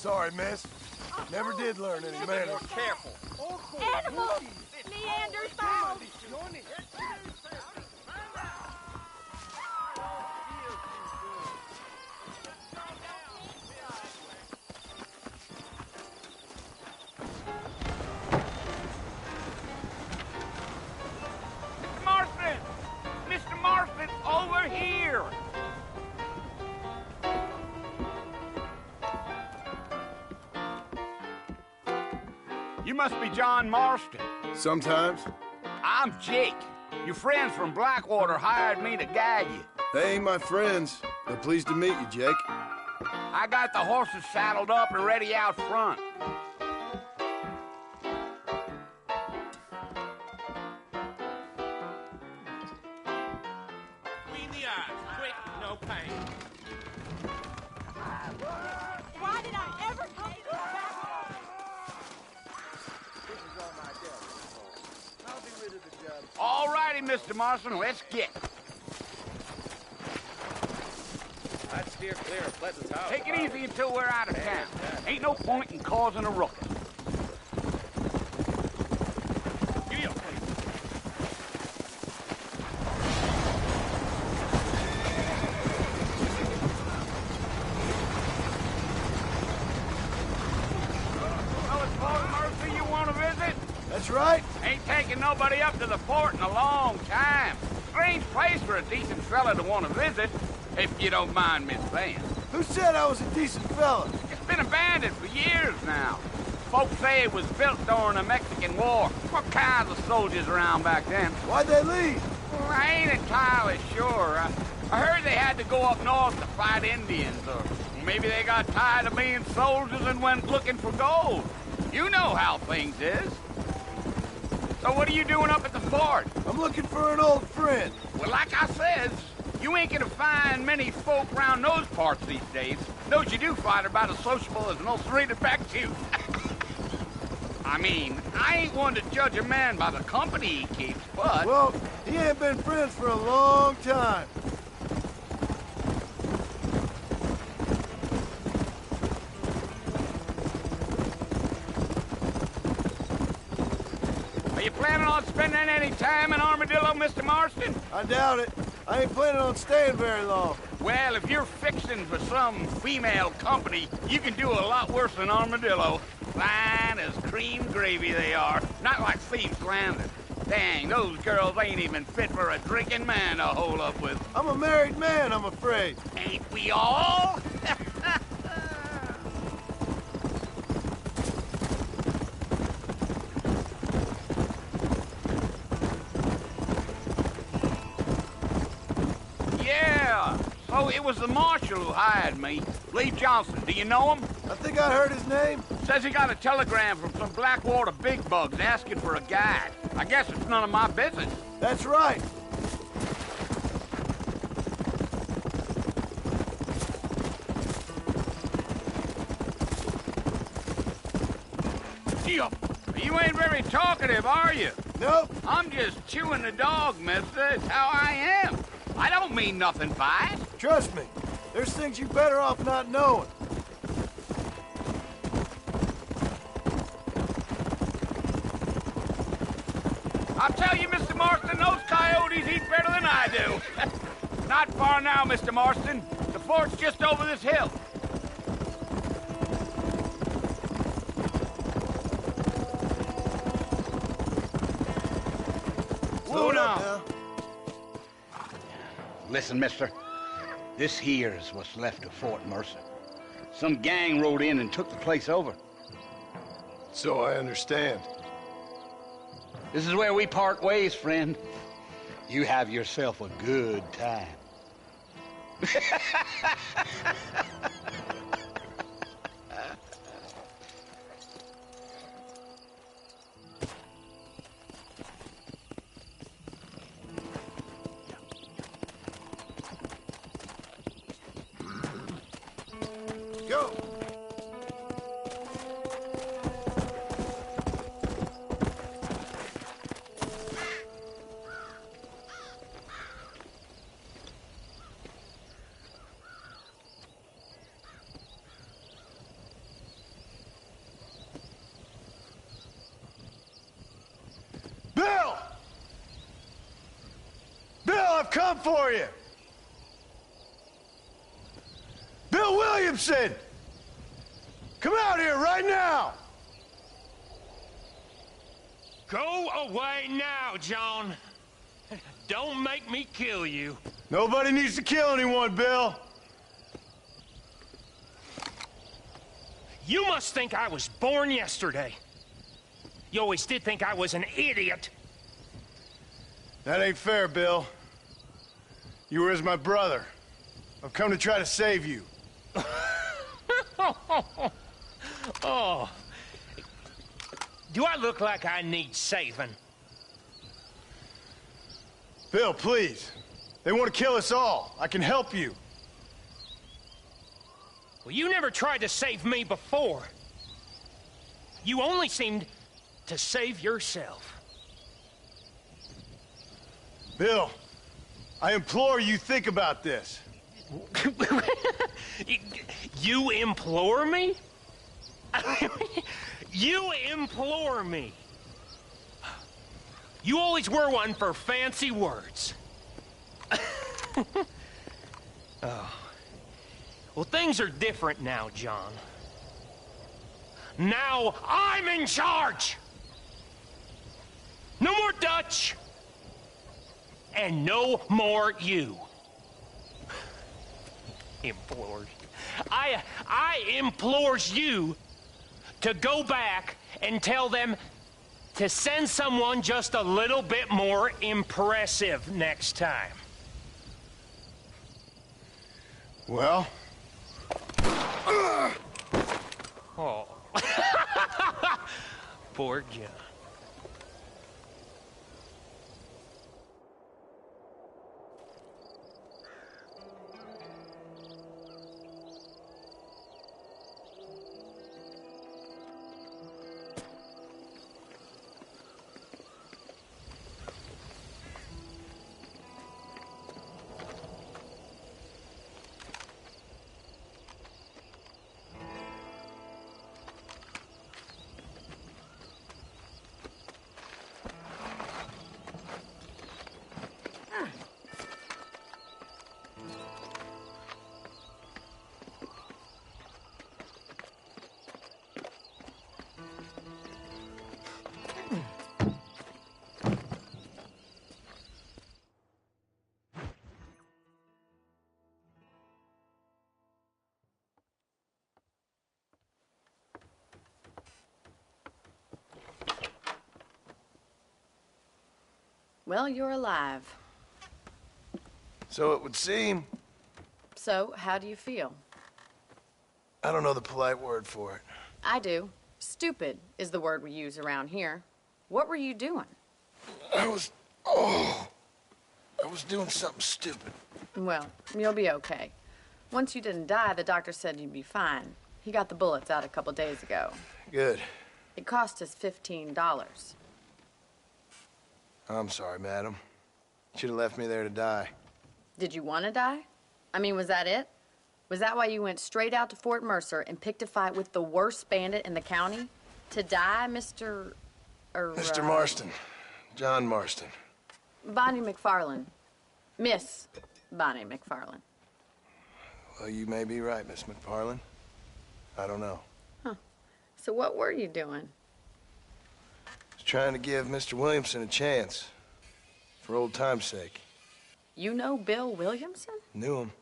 Sorry, miss. Never did learn any manners. Careful. Animals! Neanderthals! Mr. Marston! Mr. Marston, over here! You must be John Marston. Sometimes. I'm Jake. Your friends from Blackwater hired me to guide you. They ain't my friends. They're pleased to meet you, Jake. I got the horses saddled up and ready out front. Clean the eyes. Quick, no pain. Why did I ever come to this back? This is all my debt. I'll be rid of the job. All righty, Mr. Marston, let's get. I'd steer clear of Pleasant's house. Take it easy until we're out of town. Ain't no point in causing a ruckus. Giddy up, please. Well, it's Fort Mercy you want to visit? That's right. Ain't taking nobody up to the fort in a long time. Strange place for a decent fella to want to visit, if you don't mind me saying. Who said I was a decent fella? It's been abandoned for years now. Folks say it was built during the Mexican War. What kinds of soldiers around back then? Why'd they leave? Well, I ain't entirely sure. I heard they had to go up north to fight Indians, or maybe they got tired of being soldiers and went looking for gold. You know how things is. So what are you doing up at the fort? I'm looking for an old friend. Well, like I says, you ain't gonna find many folk round those parts these days. Those you do find are about as sociable as an ulcerated back tooth. I mean, I ain't one to judge a man by the company he keeps, but... Well, he ain't been friends for a long time. Are you planning on spending any time in Armadillo, Mr. Marston? I doubt it. I ain't planning on staying very long. Well, if you're fixing for some female company, you can do a lot worse than Armadillo. Fine as cream gravy they are. Not like Thieves Landing. Dang, those girls ain't even fit for a drinking man to hole up with. I'm a married man, I'm afraid. Ain't we all? Yeah, so it was the marshal who hired me. Lee Johnson, do you know him? I think I heard his name. Says he got a telegram from some Blackwater big bugs asking for a guide. I guess it's none of my business. That's right. You ain't very talkative, are you? Nope. I'm just chewing the dog, mister. It's how I am. I don't mean nothing by it. Trust me. There's things you better off not knowing. I'll tell you, Mr. Marston, those coyotes eat better than I do. Not far now, Mr. Marston. The fort's just over this hill. Slow it up now. Listen, mister. This here's what's left of Fort Mercer. Some gang rode in and took the place over. So I understand. This is where we part ways, friend. You have yourself a good time. Go. I've come for you! Bill Williamson! Come out here right now! Go away now, John. Don't make me kill you. Nobody needs to kill anyone, Bill. You must think I was born yesterday. You always did think I was an idiot. That ain't fair, Bill. You were as my brother. I've come to try to save you. Oh. Do I look like I need saving? Bill, please. They want to kill us all. I can help you. Well, you never tried to save me before. You only seemed to save yourself. Bill, I implore you think about this. You implore me? You implore me. You always were one for fancy words. Oh. Well, things are different now, John. Now I'm in charge! No more Dutch! And no more you. Implores. I implores you to go back and tell them to send someone just a little bit more impressive next time. Well? Oh. Poor John. Well, you're alive. So it would seem. So, how do you feel? I don't know the polite word for it. I do. Stupid is the word we use around here. What were you doing? I was doing something stupid. Well, you'll be okay. Once you didn't die, the doctor said you'd be fine. He got the bullets out a couple days ago. Good. It cost us $15. I'm sorry, madam. Should have left me there to die. Did you want to die? I mean, was that it? Was that why you went straight out to Fort Mercer and picked a fight with the worst bandit in the county? To die, Mr. Mr. Marston. John Marston. Bonnie McFarland. Miss Bonnie McFarland. Well, you may be right, Miss McFarland. I don't know. Huh. So what were you doing? I was trying to give Mr. Williamson a chance. For old time's sake. You know Bill Williamson? Knew him.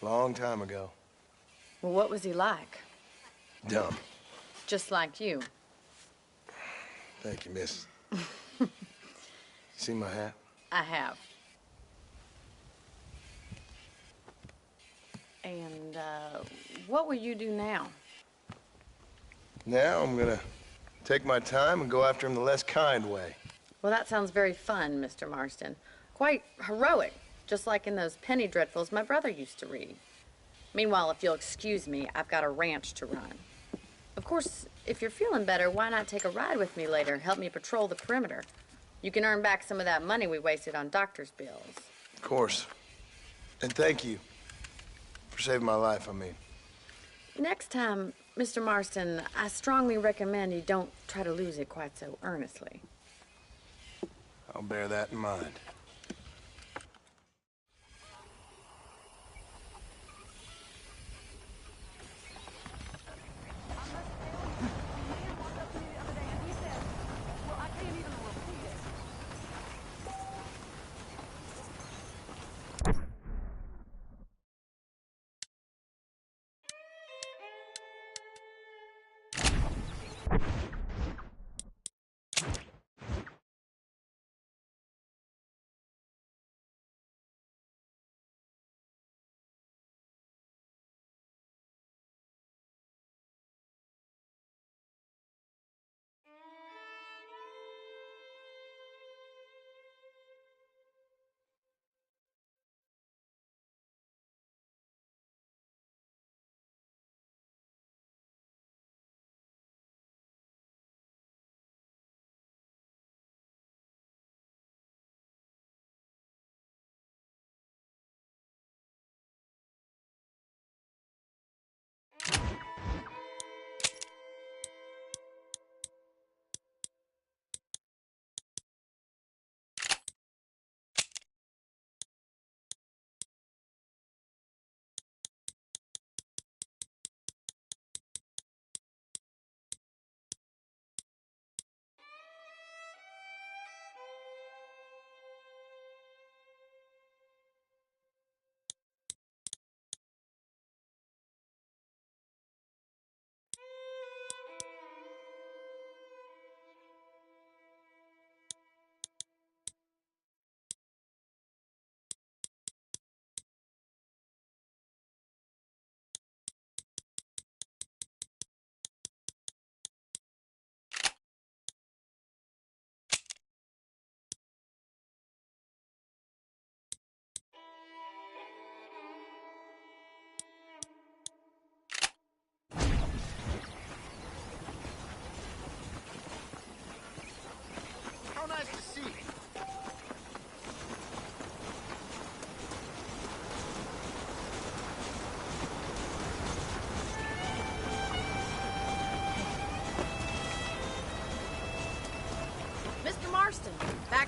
Long time ago. Well, what was he like? Dumb. Just like you. Thank you, miss. See my hat? I have. And, what will you do now? Now I'm gonna take my time and go after him the less kind way. Well, that sounds very fun, Mr. Marston. Quite heroic, just like in those penny dreadfuls my brother used to read. Meanwhile, if you'll excuse me, I've got a ranch to run. Of course, if you're feeling better, why not take a ride with me later? Help me patrol the perimeter. You can earn back some of that money we wasted on doctor's bills. Of course. And thank you. For saving my life, I mean. Next time, Mr. Marston, I strongly recommend you don't try to lose it quite so earnestly. I'll bear that in mind.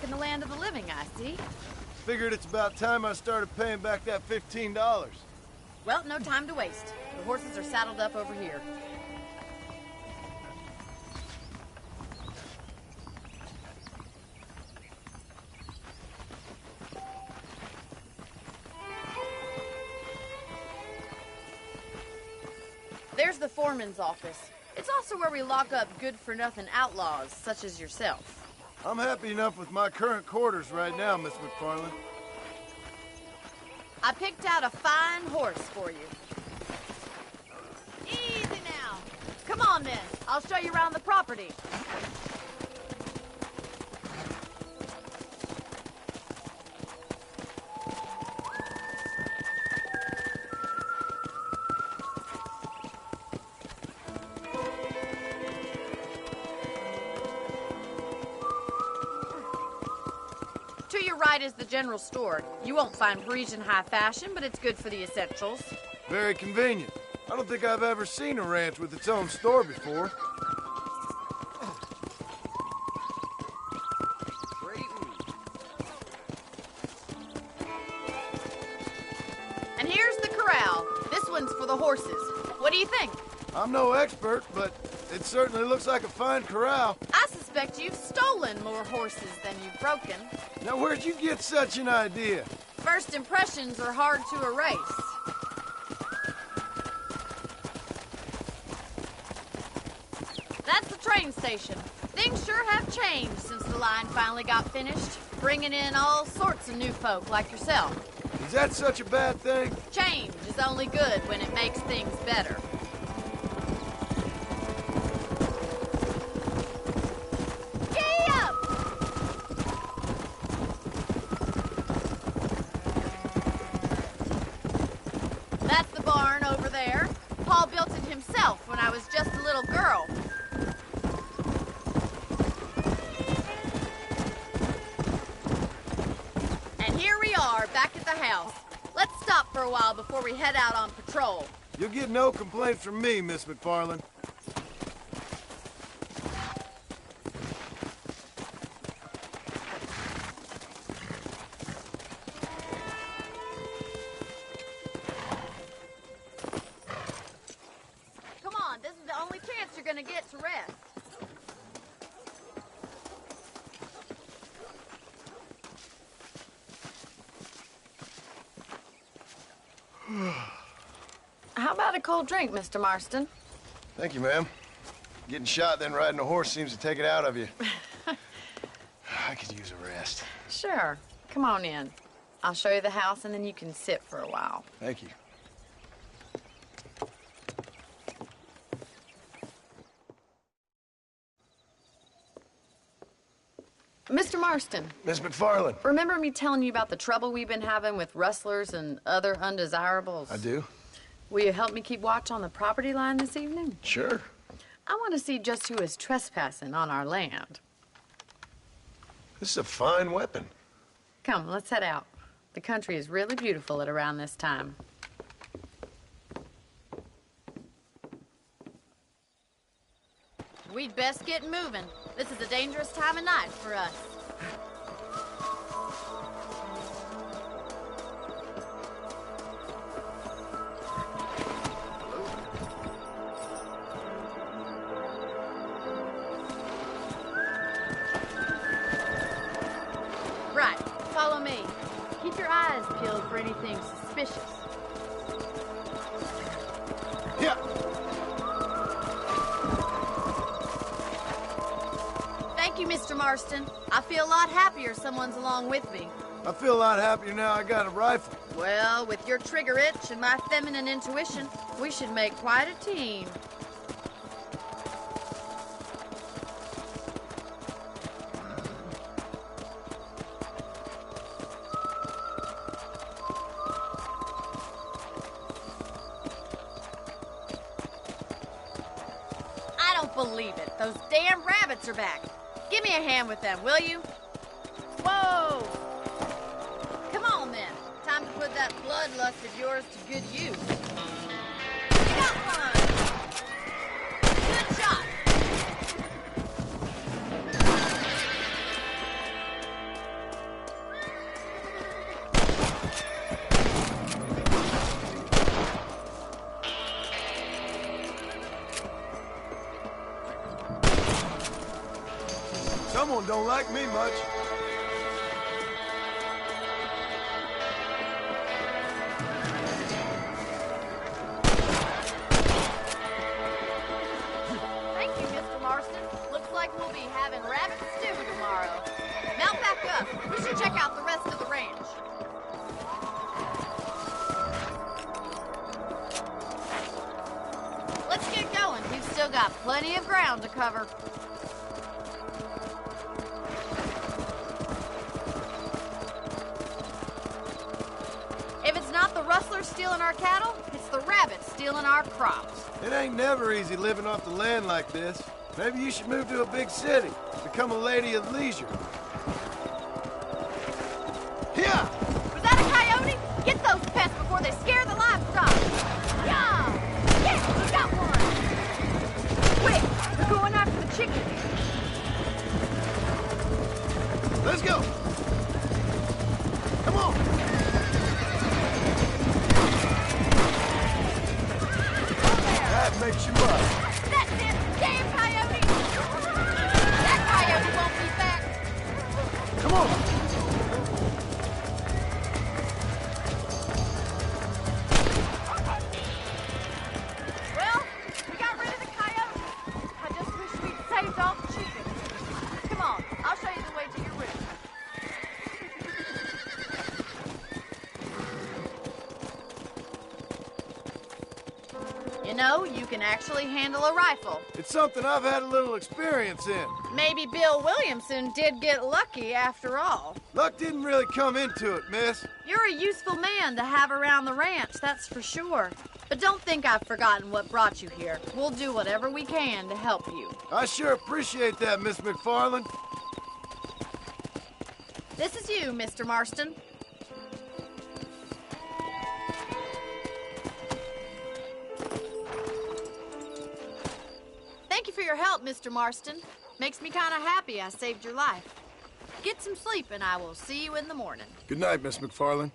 in the land of the living, I see. Figured it's about time I started paying back that $15. Well, no time to waste. The horses are saddled up over here. There's the foreman's office. It's also where we lock up good-for-nothing outlaws, such as yourself. I'm happy enough with my current quarters right now, Miss McFarland. I picked out a fine horse for you. Easy now. Come on, then. I'll show you around the property. To your right is the general store. You won't find Parisian high fashion, but it's good for the essentials. Very convenient. I don't think I've ever seen a ranch with its own store before. And here's the corral. This one's for the horses. What do you think? I'm no expert, but it certainly looks like a fine corral. I suspect you've stolen more horses than you've broken. Now, where'd you get such an idea? First impressions are hard to erase. That's the train station. Things sure have changed since the line finally got finished, bringing in all sorts of new folk like yourself. Is that such a bad thing? Change is only good when it makes things better. That's the barn over there. Paul built it himself when I was just a little girl. And here we are, back at the house. Let's stop for a while before we head out on patrol. You'll get no complaint from me, Miss McFarland. Come on, this is the only chance you're gonna get to rest. How about a cold drink, Mr. Marston? Thank you, ma'am. Getting shot, then riding a horse seems to take it out of you. I could use a rest. Sure. Come on in. I'll show you the house, and then you can sit for a while. Thank you. Mr. Marston, Miss McFarland. remember me telling you about the trouble we've been having with rustlers and other undesirables? I do. Will you help me keep watch on the property line this evening? Sure. I want to see just who is trespassing on our land. This is a fine weapon. Come, let's head out. The country is really beautiful at around this time. We'd best get moving. This is a dangerous time of night for us. Right, follow me. Keep your eyes peeled for anything suspicious. Yeah. Thank you, Mr. Marston. I feel a lot happier someone's along with me. I feel a lot happier now I got a rifle. Well, with your trigger itch and my feminine intuition, we should make quite a team. I don't believe it. Those damn rabbits are back. Give me a hand with them, will you? Whoa! Come on, then. Time to put that bloodlust of yours to good use. You got one! Good shot! don't like me much. Thank you, Mr. Marston. Looks like we'll be having rabbit stew tomorrow. Mount back up. We should check out the rest of the ranch. Let's get going. We've still got plenty of ground to cover. If it's not the rustlers stealing our cattle, it's the rabbits stealing our crops. It ain't never easy living off the land like this. Maybe you should move to a big city. Become a lady of leisure. Here! Was that a coyote? Get those pests before they scare the livestock. Yeah! Yes, we got one! Quick, we're going after the chicken. Let's go! Come on! That makes you must. That's it! Damn coyote! That coyote won't be back. Come on! Well, we got rid of the coyote. I just wish we'd saved all the chickens. Come on, I'll show you the way to your room. You know, you can actually handle a rifle. It's something I've had a little experience in. Maybe Bill Williamson did get lucky after all. Luck didn't really come into it, miss. You're a useful man to have around the ranch, that's for sure. But don't think I've forgotten what brought you here. We'll do whatever we can to help you. I sure appreciate that, Miss McFarland. This is you, Mr. Marston. Thank you for your help, Mr. Marston. Makes me kind of happy I saved your life. Get some sleep, and I will see you in the morning. Good night, Miss McFarland.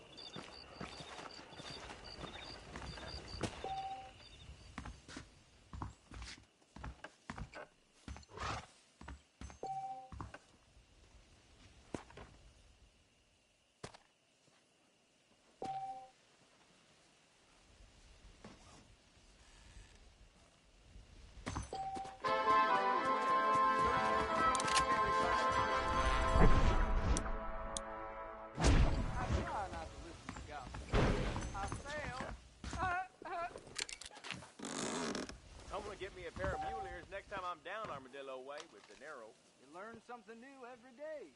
Someone get me a pair of mule ears next time I'm down Armadillo Way with De Niro. You learn something new every day.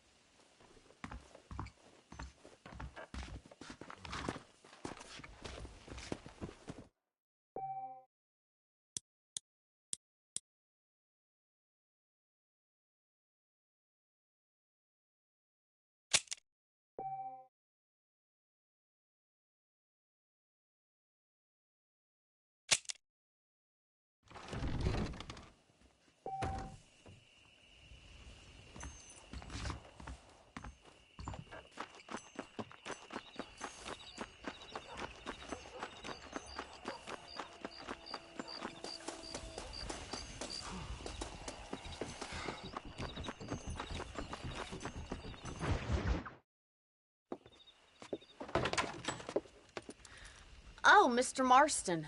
Oh, Mr. Marston.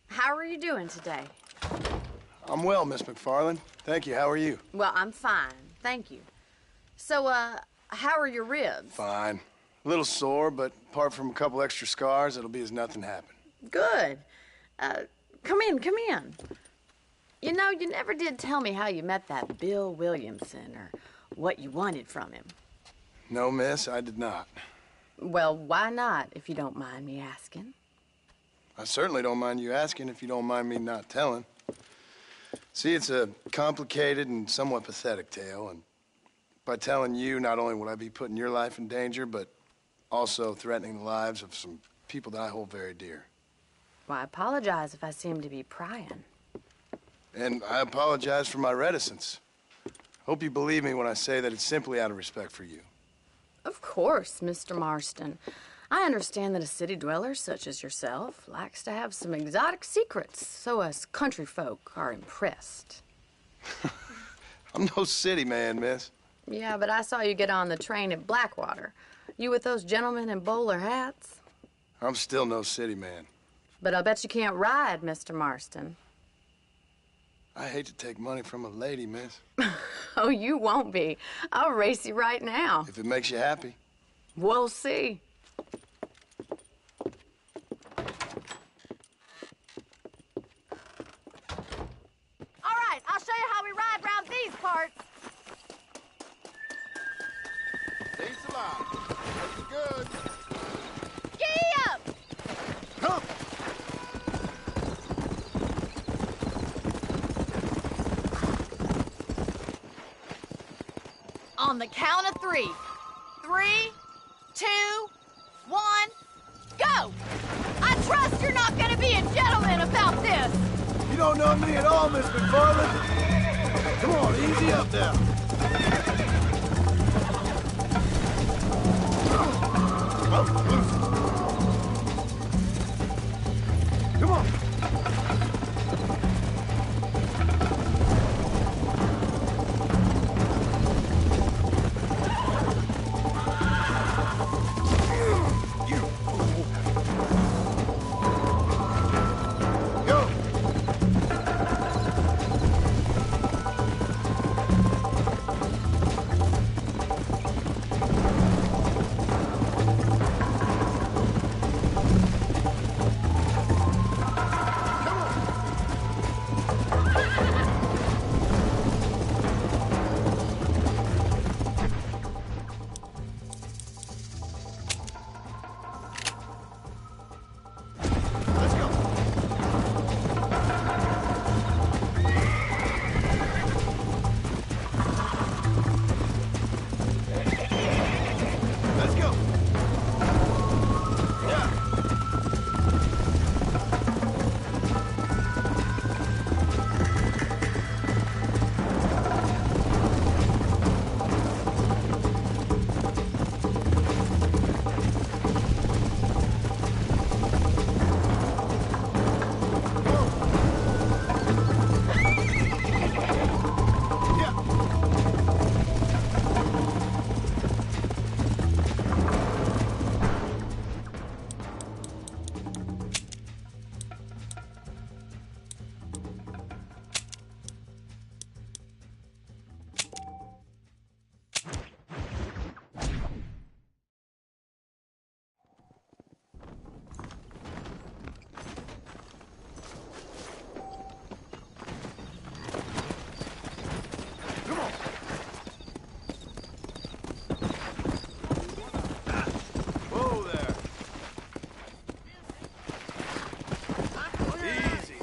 How are you doing today? I'm well, Miss McFarland. Thank you. How are you? Well, I'm fine. Thank you. So, how are your ribs? Fine. A little sore, but apart from a couple extra scars, it'll be as nothing happened. Good. Come in, come in. You know, you never did tell me how you met that Bill Williamson or what you wanted from him. No, miss, I did not. Well, why not, if you don't mind me asking? I certainly don't mind you asking if you don't mind me not telling. See, it's a complicated and somewhat pathetic tale, and by telling you, not only would I be putting your life in danger, but also threatening the lives of some people that I hold very dear. Well, I apologize if I seem to be prying. And I apologize for my reticence. Hope you believe me when I say that it's simply out of respect for you. Of course, Mr. Marston. I understand that a city dweller such as yourself likes to have some exotic secrets, so us country folk are impressed. I'm no city man, miss. Yeah, but I saw you get on the train at Blackwater. You with those gentlemen in bowler hats? I'm still no city man. But I'll bet you can't ride, Mr. Marston. I hate to take money from a lady, miss. Oh, you won't be. I'll race you right now. If it makes you happy. We'll see. All right, I'll show you how we ride round these parts. Seats allowed. Looking good. Giddy up! Come! On the count of 3. 3, 2, 1, go! I trust you're not gonna be a gentleman about this. You don't know me at all, Miss McFarland. Come on, easy up now. Come on. Go. Let's go. Let's go. Yeah. Yeah. Come on. Whoa there. Easy.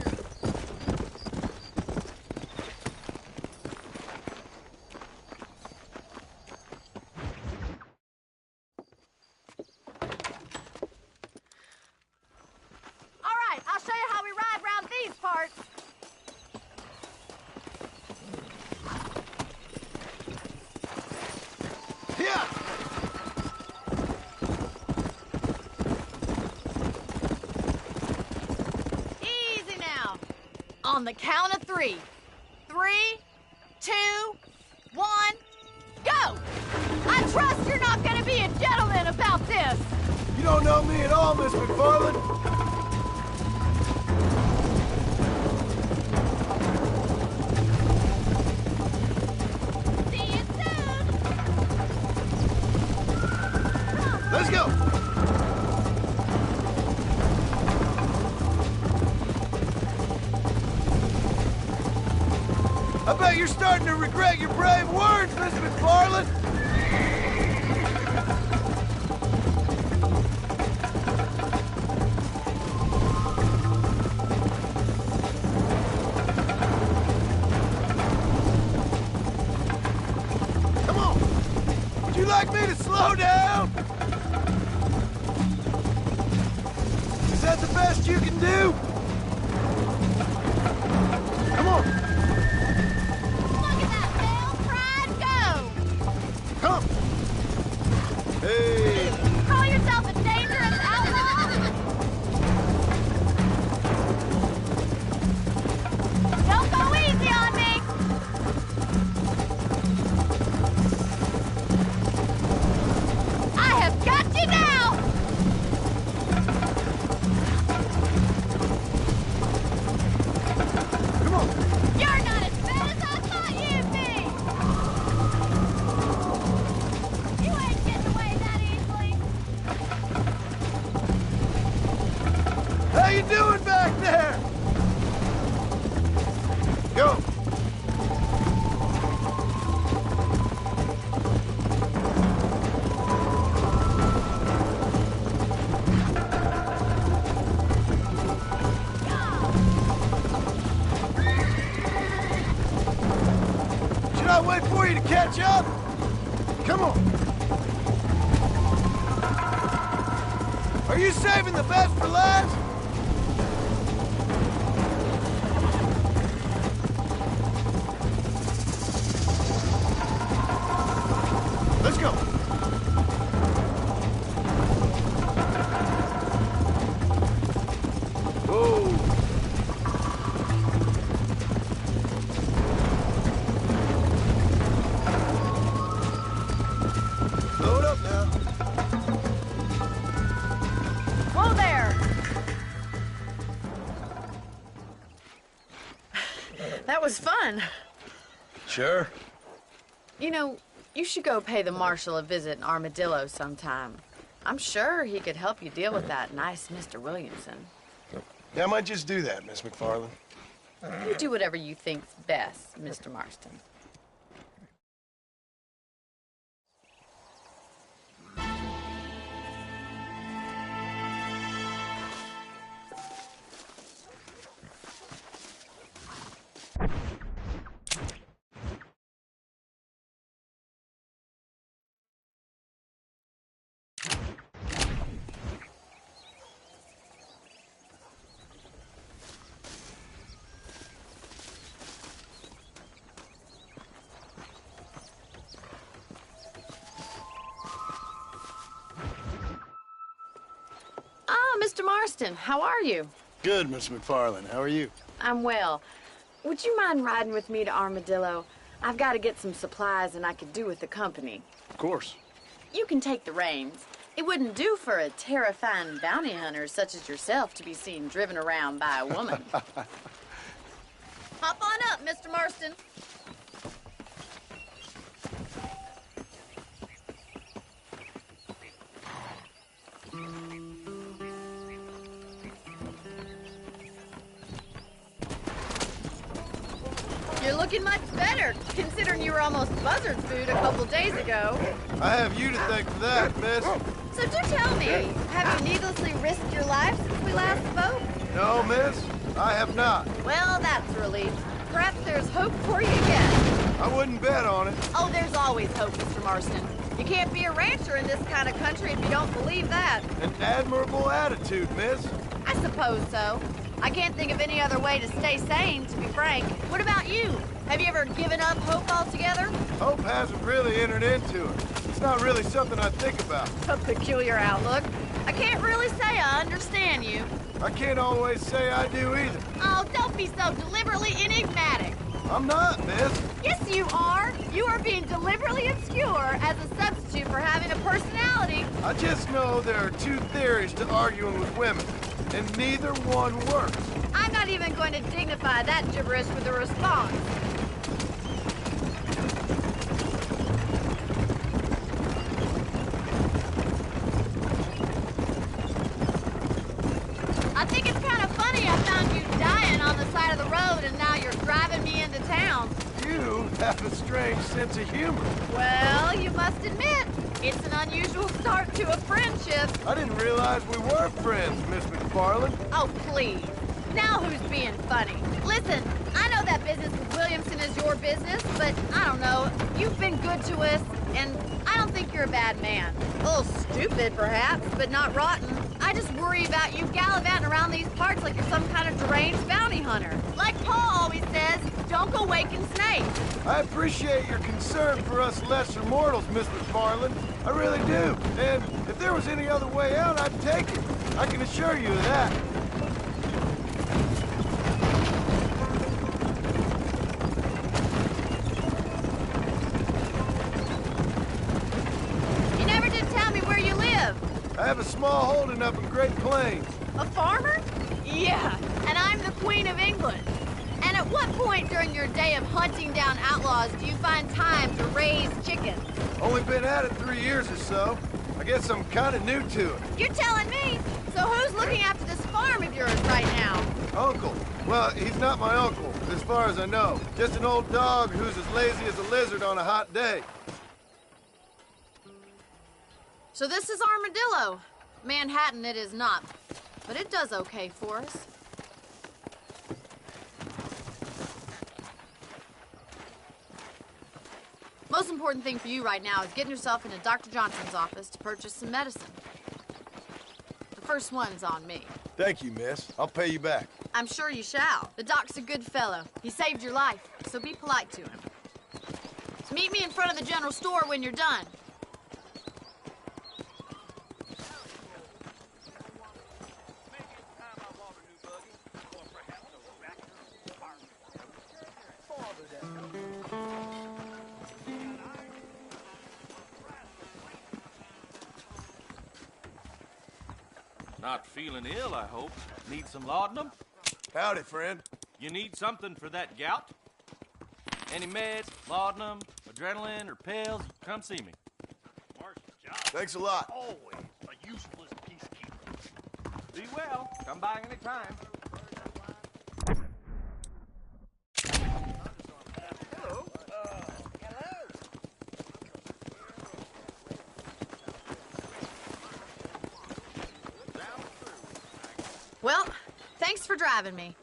All right, I'll show you how we ride round these parts. Yeah. Easy now. On the count of 3. 3, 2, 1, go! I trust you're not gonna be a gentleman about this. You don't know me at all, Miss McFarland. See you soon. Let's go. I bet you're starting to regret your brave words, Miss McFarland. Come on. Would you like me to slow down? Is that the best you can do? Come on. Look at that male pride go. Come. Hey. Call yourself a dangerous outlaw? Don't go easy on me. catch up? Come on. Are you saving the best for last? Let's go. Whoa. Slow it up now. Whoa there! That was fun. Sure. You know, you should go pay the marshal a visit in Armadillo sometime. I'm sure he could help you deal with that nice Mr. Williamson. Yeah, I might just do that, Miss McFarland. You do whatever you think's best, Mr. Marston. Mr. Marston, how are you? Good, Miss McFarland. How are you? I'm well. Would you mind riding with me to Armadillo? I've got to get some supplies and I could do with the company. Of course. You can take the reins. It wouldn't do for a terrifying bounty hunter such as yourself to be seen driven around by a woman. Hop on up, Mr. Marston. You're looking much better, considering you were almost buzzard food a couple days ago. I have you to thank for that, miss. So do tell me, have you needlessly risked your life since we last spoke? No, miss, I have not. Well, that's a relief. Perhaps there's hope for you yet. I wouldn't bet on it. Oh, there's always hope, Mr. Marston. You can't be a rancher in this kind of country if you don't believe that. An admirable attitude, miss. I suppose so. I can't think of any other way to stay sane, to be frank. What about you? Have you ever given up hope altogether? Hope hasn't really entered into it. It's not really something I think about. A peculiar outlook. I can't really say I understand you. I can't always say I do either. Oh, don't be so deliberately enigmatic. I'm not, miss. Yes, you are. You are being deliberately obscure as a substitute for having a personality. I just know there are two theories to arguing with women, and neither one works. I'm not even going to dignify that gibberish with a response. I think it's kind of funny I found you dying on the side of the road and now you're driving me into town. You have a strange sense of humor. Well, you must admit, it's an unusual start to a friendship. I didn't realize we were friends, Miss McFarland. Oh, please. Now who's being funny? Listen, I know that business with Williamson is your business, but I don't know. You've been good to us, and I don't think you're a bad man. A little stupid, perhaps, but not rotten. I just worry about you gallivanting around these parts like you're some kind of deranged bounty hunter. Like Paul always says, don't go waking snakes. I appreciate your concern for us lesser mortals, Miss McFarland. I really do. And if there was any other way out, I'd take it. I can assure you of that. You never did tell me where you live. I have a small holding up in Great Plains. A farmer? Yeah, and I'm the Queen of England. And at what point during your day of hunting down outlaws do you find time to raise chickens? Only been at it 3 years or so. I guess I'm kind of new to it. You're telling me? So who's looking after this farm of yours right now? Uncle. Well, he's not my uncle, as far as I know. Just an old dog who's as lazy as a lizard on a hot day. So this is Armadillo. Manhattan it is not, but it does okay for us. Most important thing for you right now is getting yourself into Dr. Johnson's office to purchase some medicine. The first one's on me. Thank you, miss. I'll pay you back. I'm sure you shall. The doc's a good fellow. He saved your life, so be polite to him. So meet me in front of the general store when you're done. Not feeling ill, I hope. Need some laudanum? Howdy, friend. You need something for that gout? Any meds, laudanum, adrenaline, or pills? Come see me. Thanks a lot. Always a useless peacekeeper. Be well. Come by any time. Well, thanks for driving me.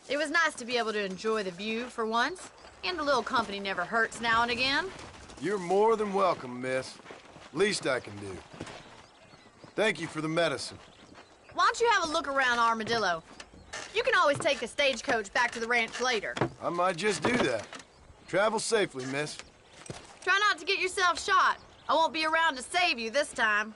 It was nice to be able to enjoy the view for once, and a little company never hurts now and again. You're more than welcome, miss. Least I can do. Thank you for the medicine. Why don't you have a look around Armadillo? You can always take the stagecoach back to the ranch later. I might just do that. Travel safely, miss. Try not to get yourself shot. I won't be around to save you this time.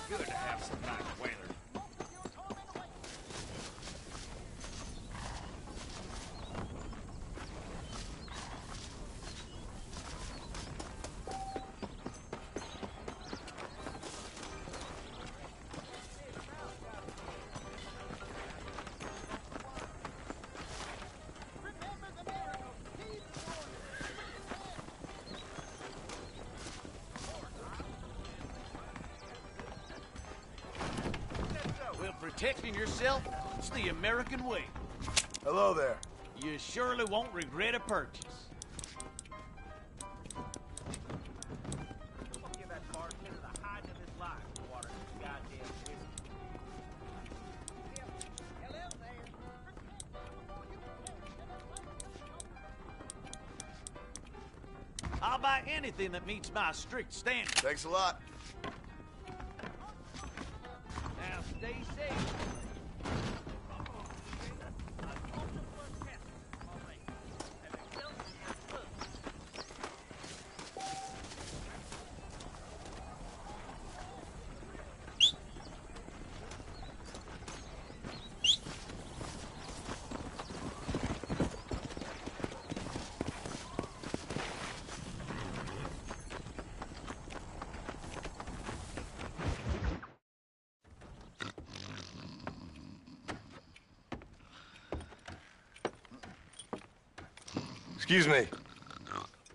Good to have some nice weather. Protecting yourself, it's the American way. Hello there. You surely won't regret a purchase. Give that bartender the hide of his life for water and goddamn whiskey. Hello there. I'll buy anything that meets my strict standards. Thanks a lot. Now stay safe. Excuse me.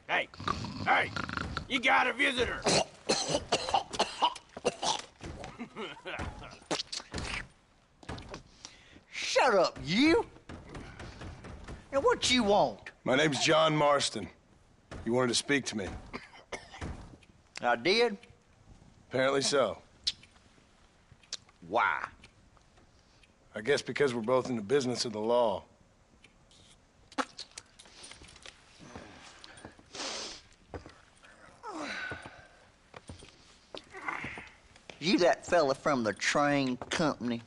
Hey, you got a visitor. Shut up, you! Now, what you want? My name's John Marston. You wanted to speak to me. I did? Apparently so. Why? I guess because we're both in the business of the law. You that fella from the train company?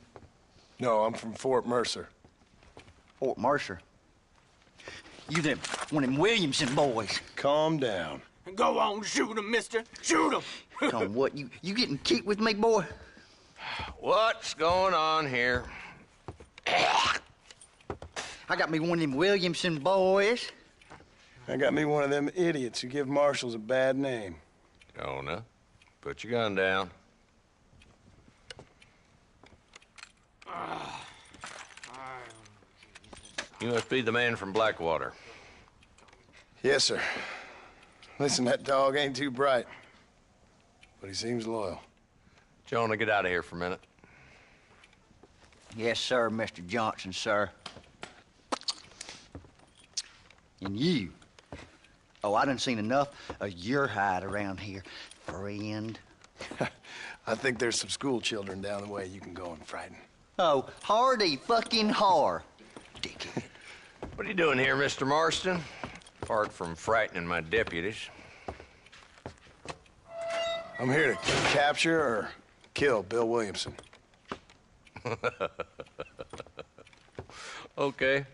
No, I'm from Fort Mercer. Fort Mercer? You them, one of them Williamson boys. Calm down. Go on, shoot him, mister. Shoot him. Come on, what, you getting kicked with me, boy? What's going on here? I got me one of them Williamson boys. I got me one of them idiots who give marshals a bad name. Jonah, put your gun down. You must be the man from Blackwater. Yes, sir. Listen, that dog ain't too bright, but he seems loyal. Jonah, get out of here for a minute. Yes, sir, Mr. Johnson, sir. And you. Oh, I done seen enough of your hide around here, friend. I think there's some school children down the way you can go and frighten. Oh, hardy fucking har, dickhead. What are you doing here, Mr. Marston? Apart from frightening my deputies. I'm here to capture or kill Bill Williamson. Okay.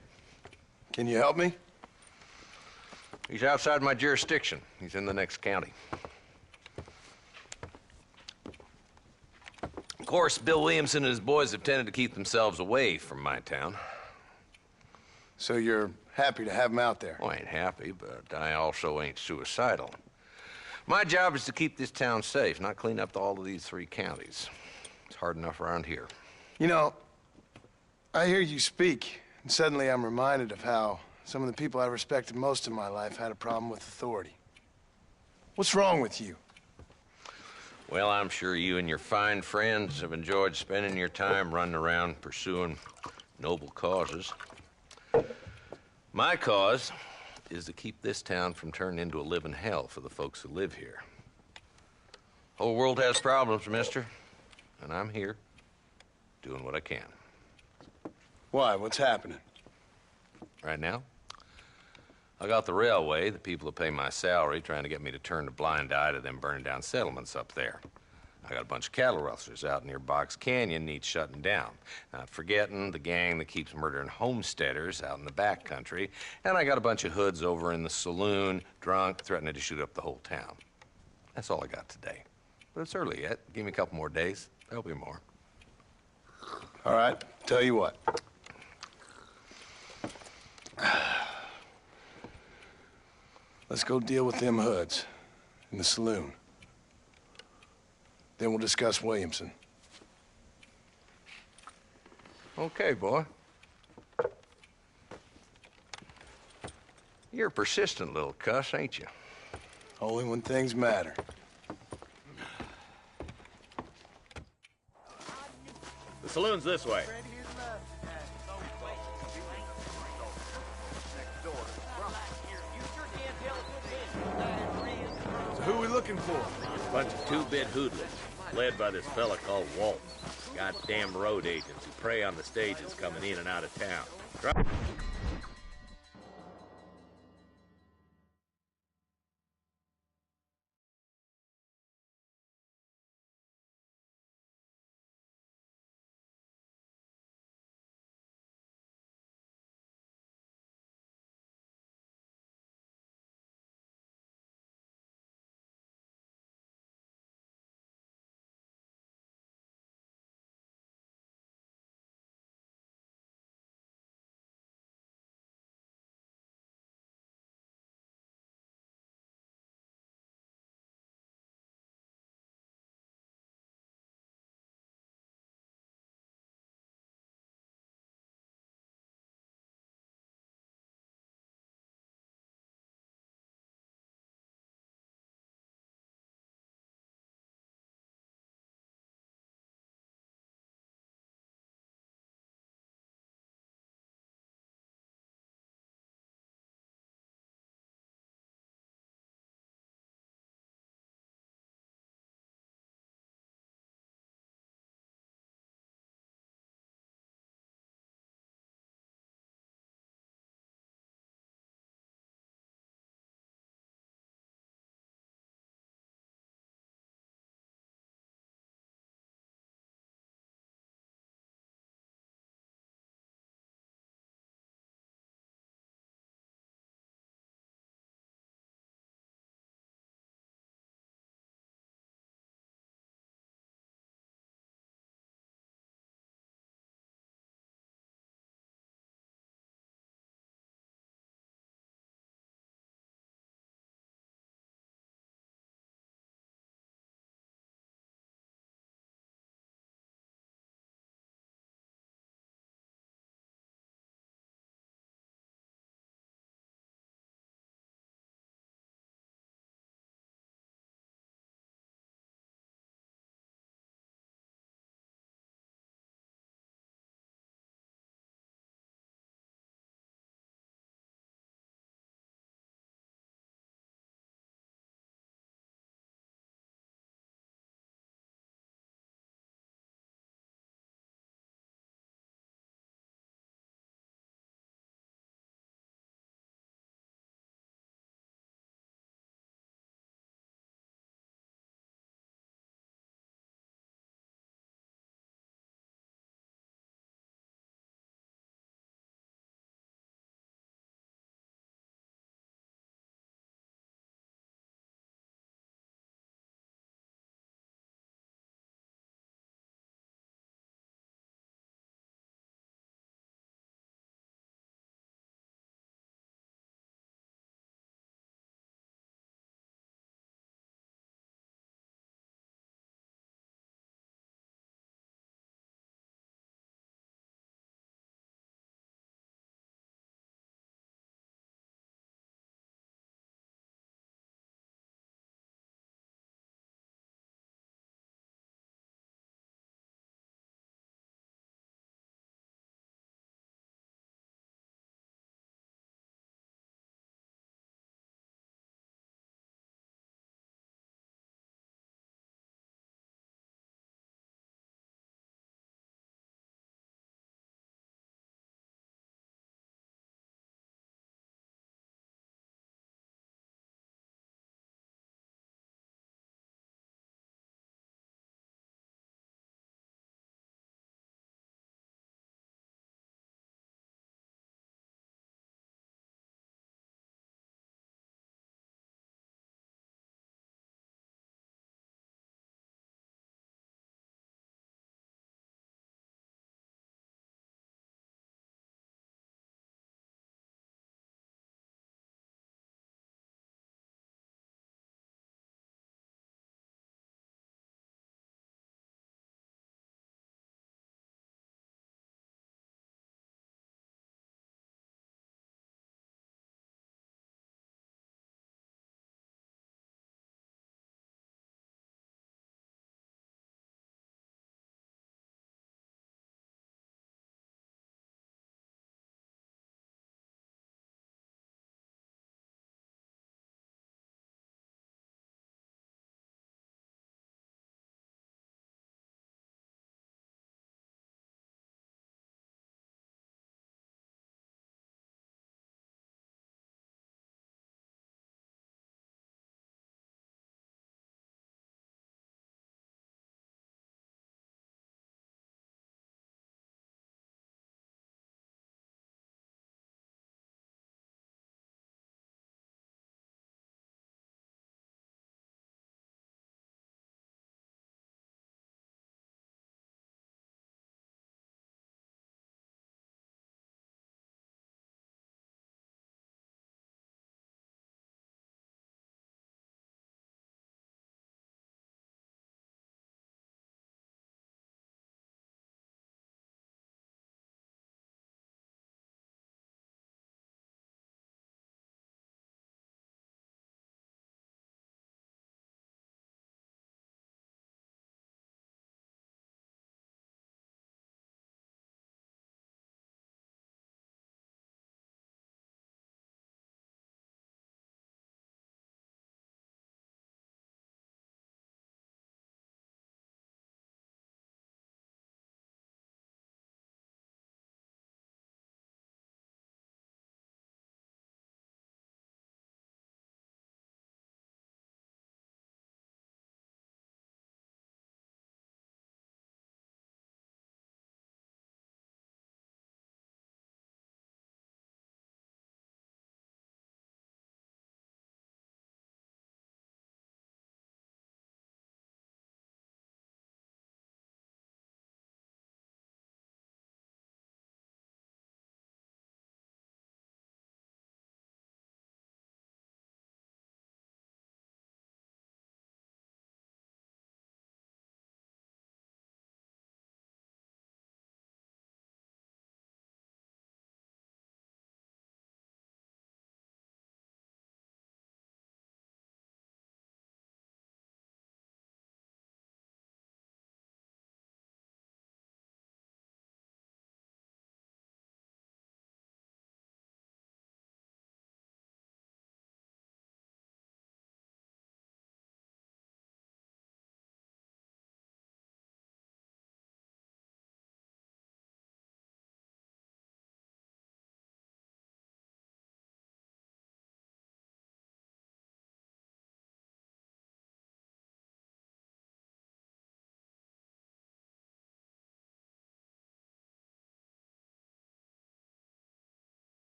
Can you help me? He's outside my jurisdiction. He's in the next county. Of course, Bill Williamson and his boys have tended to keep themselves away from my town. So you're happy to have him out there? Well, I ain't happy, but I also ain't suicidal. My job is to keep this town safe, not clean up all of these 3 counties. It's hard enough around here. You know, I hear you speak, and suddenly I'm reminded of how some of the people I respected most in my life had a problem with authority. What's wrong with you? Well, I'm sure you and your fine friends have enjoyed spending your time running around pursuing noble causes. My cause is to keep this town from turning into a living hell for the folks who live here. Whole world has problems, mister, and I'm here doing what I can. Why? What's happening? Right now, I got the railway, the people who pay my salary, trying to get me to turn a blind eye to them burning down settlements up there. I got a bunch of cattle rustlers out near Box Canyon needs shutting down. Not forgetting the gang that keeps murdering homesteaders out in the back country. And I got a bunch of hoods over in the saloon, drunk, threatening to shoot up the whole town. That's all I got today. But it's early yet. Give me a couple more days. There'll be more. All right, tell you what. Let's go deal with them hoods in the saloon. Then we'll discuss Williamson. Okay, boy. You're a persistent little cuss, ain't you? Only when things matter. The saloon's this way. So who are we looking for? Bunch of 2-bit hoodlums, led by this fella called Walt. Goddamn road agents who prey on the stages coming in and out of town.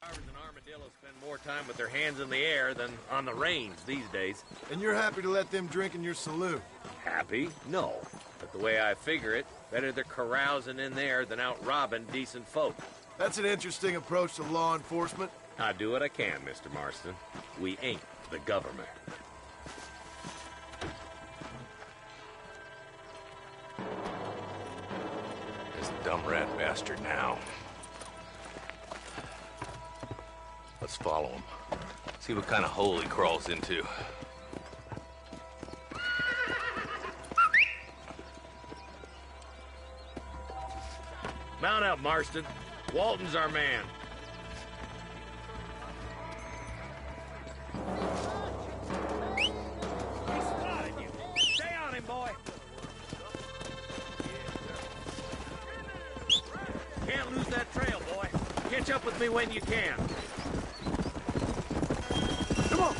Drivers and armadillos spend more time with their hands in the air than on the range these days. And you're happy to let them drink in your saloon? Happy? No. But the way I figure it, better they're carousing in there than out robbing decent folk. That's an interesting approach to law enforcement. I do what I can, Mr. Marston. We ain't the government. This dumb rat bastard now. Let's follow him. See what kind of hole he crawls into. Mount up, Marston. Walton's our man. He spotted you. Stay on him, boy. Can't lose that trail, boy. Catch up with me when you can. Come on!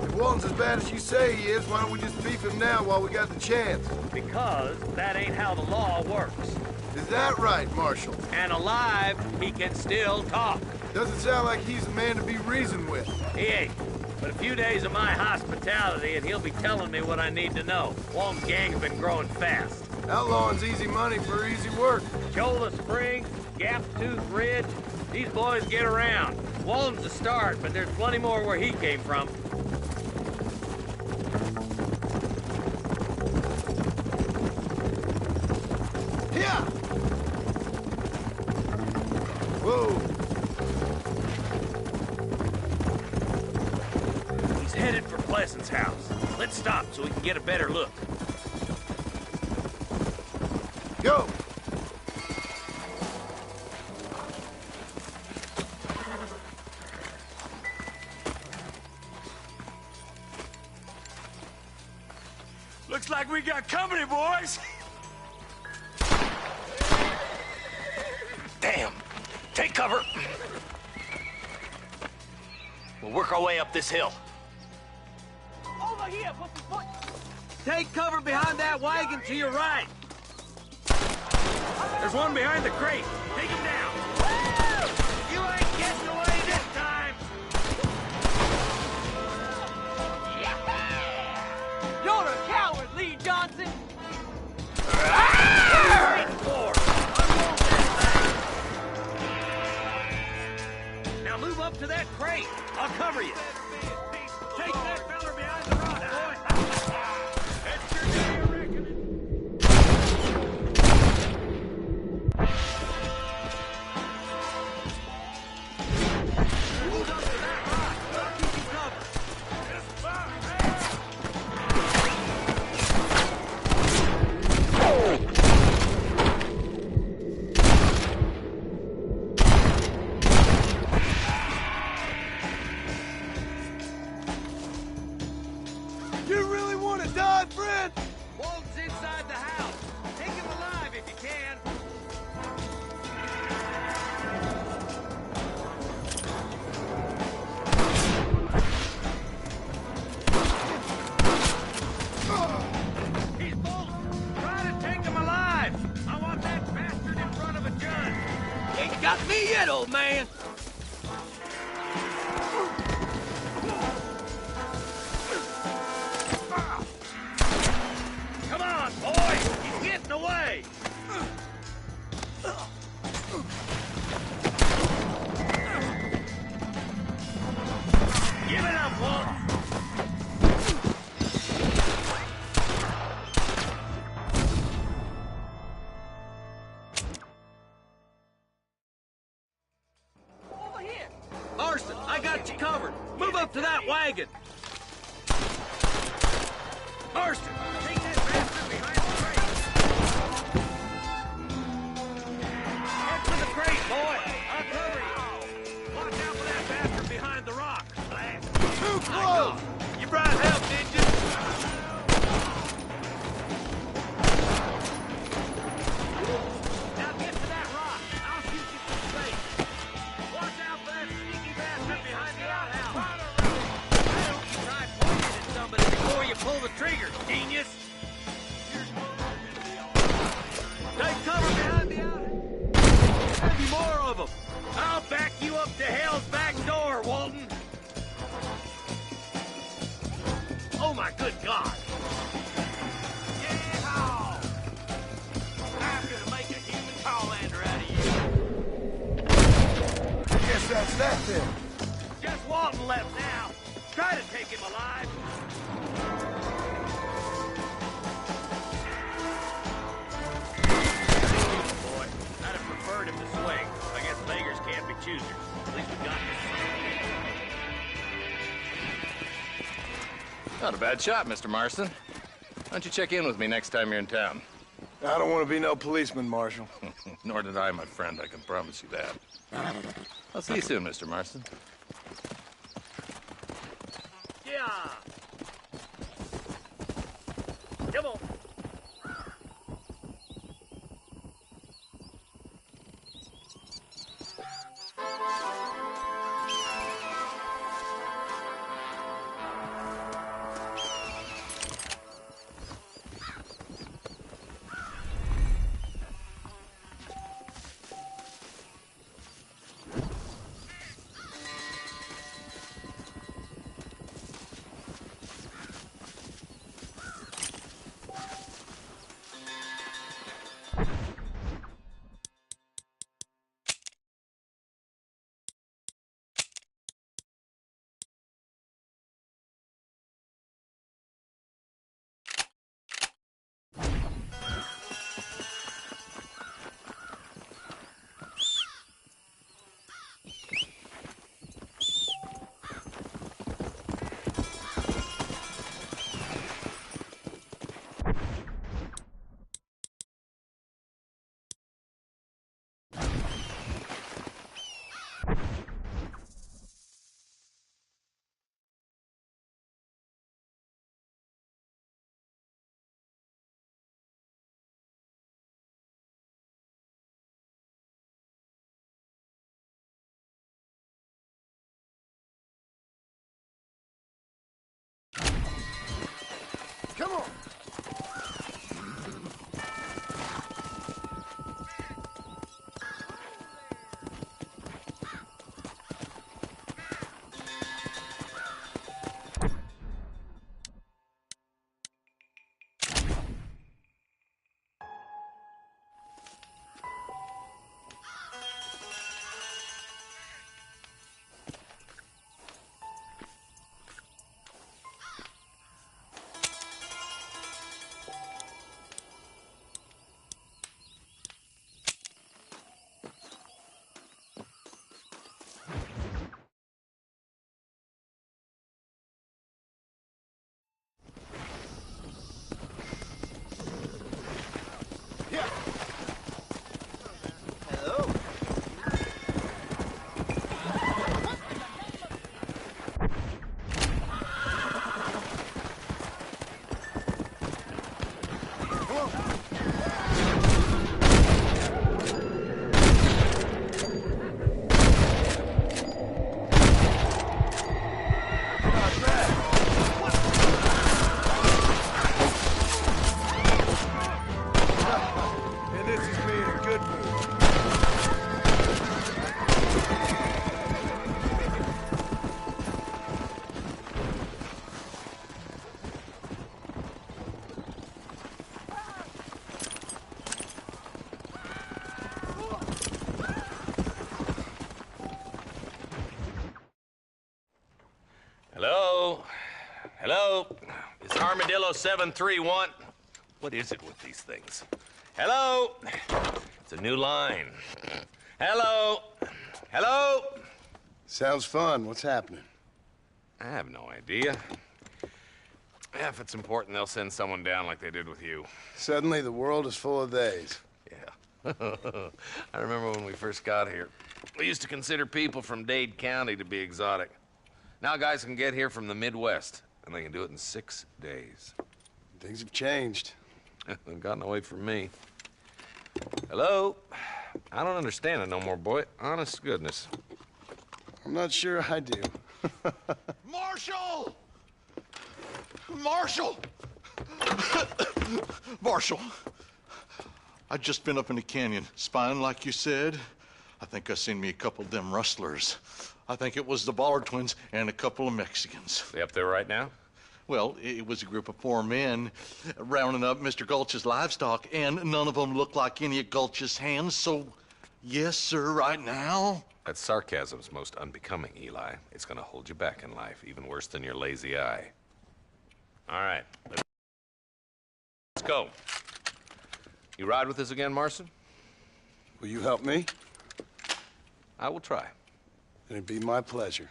If Walton's as bad as you say he is, why don't we just beef him now while we got the chance? Because that ain't how the law works. Is that right, Marshal? And alive, he can still talk. Doesn't sound like he's a man to be reasoned with. He ain't. But a few days of my hospitality and he'll be telling me what I need to know. Walton's gang's been growing fast. Outlawing's easy money for easy work. Cholla Springs, Gap Tooth Ridge, these boys get around. Walton's a start, but there's plenty more where he came from. Yeah! Whoa! He's headed for Pleasant's house. Let's stop so we can get a better look. Go! Looks like we got company, boys. Damn! Take cover! We'll work our way up this hill. Over here, put the foot. Take cover behind that wagon to your right. There's one behind the crate. Take him down. You ain't getting away this time. You're a coward, Lee Johnson. Now move up to that crate. I'll cover you. Take that feller behind the rock, boy. That's your day of reckoning. Move up to that rock. I'll keep you covered. You really want to die, friend? Walton's inside the house. Take him alive if you can. He's Bolton. Try to take him alive. I want that bastard in front of a judge. Ain't got me yet, old man. Come on, boy! He's getting away! Give it up, Walton! Over here. Marston, I got you covered. Move up to that wagon. Marston, take that bastard behind the crate. Head for the crate, boy. I'll cover you. Watch out for that bastard behind the rock. Too close! You brought help, did you? Now get to that rock. I'll shoot you from space. Watch out for that sneaky bastard behind the outhouse. Why don't you try pointing at somebody before you pull the trigger, genius? Take cover behind the outhouse. I'll back you up to hell's back door, Walton. Oh, my good God. Yeehaw! I'm gonna make a human Talllander out of you. Guess that's that then. Just Walton left now. Try to take him alive. Boy, I'd have preferred him to swing. I guess beggars can't be choosers. At least we got this. Not a bad shot, Mr. Marston. Why don't you check in with me next time you're in town? I don't want to be no policeman, Marshal. Nor did I, my friend. I can promise you that. I'll see you soon, Mr. Marston. Yeah. Come on. Come on. Hello? Hello? Is Armadillo 731? What is it with these things? Hello? It's a new line. Hello? Hello? Sounds fun. What's happening? I have no idea. Yeah, if it's important, they'll send someone down like they did with you. Suddenly, the world is full of theys. Yeah. I remember when we first got here. We used to consider people from Dade County to be exotic. Now guys can get here from the Midwest, and they can do it in 6 days. Things have changed. They've gotten away from me. Hello? I don't understand it no more, boy. Honest to goodness. I'm not sure I do. Marshal! Marshal! Marshal! I'd just been up in the canyon, spying like you said. I think I seen me a couple of them rustlers. I think it was the Ballard twins and a couple of Mexicans. They up there right now? Well, it was a group of 4 men rounding up Mr. Gulch's livestock, and none of them looked like any of Gulch's hands, so yes, sir, right now. That sarcasm's most unbecoming, Eli. It's gonna hold you back in life, even worse than your lazy eye. All right, let's go. You ride with us again, Marston? Will you help me? I will try. It'd be my pleasure.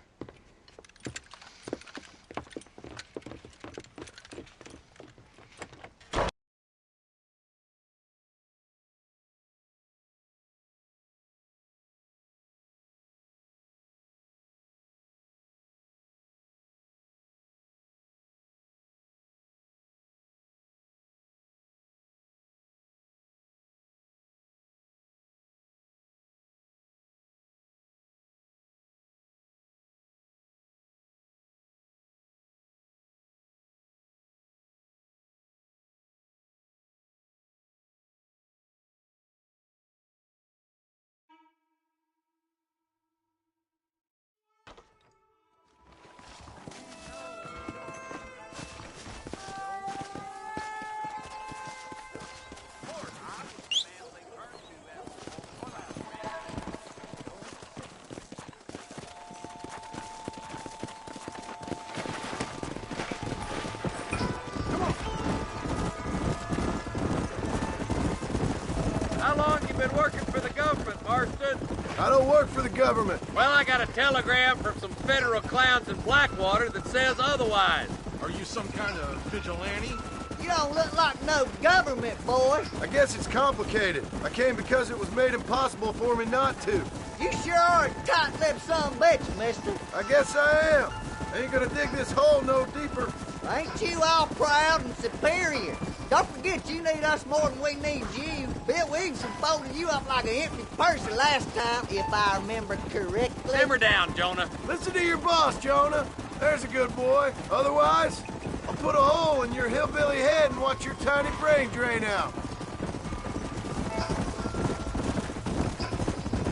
How long you been working for the government, Marston? I don't work for the government. Well, I got a telegram from some federal clowns in Blackwater that says otherwise. Are you some kind of vigilante? You don't look like no government, boy. I guess it's complicated. I came because it was made impossible for me not to. You sure are a tight-lipped son of a bitch, mister. I guess I am. I ain't gonna dig this hole no deeper. Ain't you all proud and superior? Don't forget you need us more than we need you. Bill Williamson folded you up like an empty purse last time, if I remember correctly. Simmer down, Jonah. Listen to your boss, Jonah. There's a good boy. Otherwise, I'll put a hole in your hillbilly head and watch your tiny brain drain out.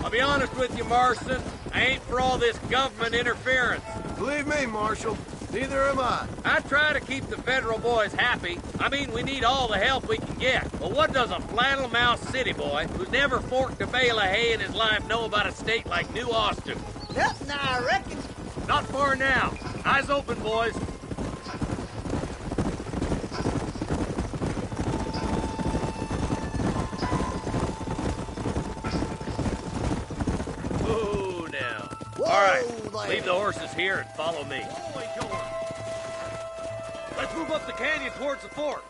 I'll be honest with you, Marston. I ain't for all this government interference. Believe me, Marshal, neither am I. I try to keep the federal boys happy. I mean, we need all the help we can get. But what does a flannel-mouthed city boy who's never forked a bale of hay in his life know about a state like New Austin? Nothing, I reckon. Not far now. Eyes open, boys. Oh, now. Whoa, All right, there. leave the horses here and follow me. Let's move up the canyon towards the fort.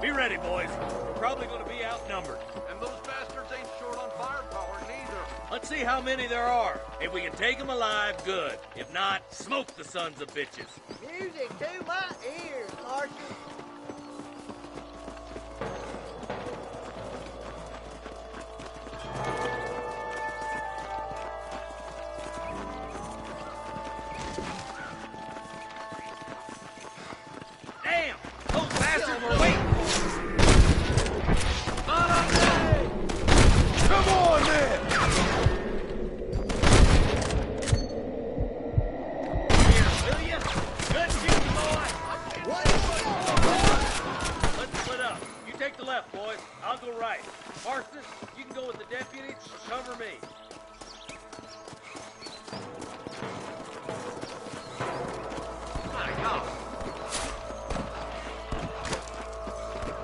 Be ready, boys. We're probably going to be outnumbered. And those bastards ain't short on firepower neither. Let's see how many there are. If we can take them alive, good. If not, smoke the sons of bitches. Music to my ears, Marshal. Damn! Those bastards were waiting. Come on, man! Here, will ya? Good shooting, boy. Let's split up. You take the left, boys. I'll go right. Marston, you can go with the deputies. Cover me. My God.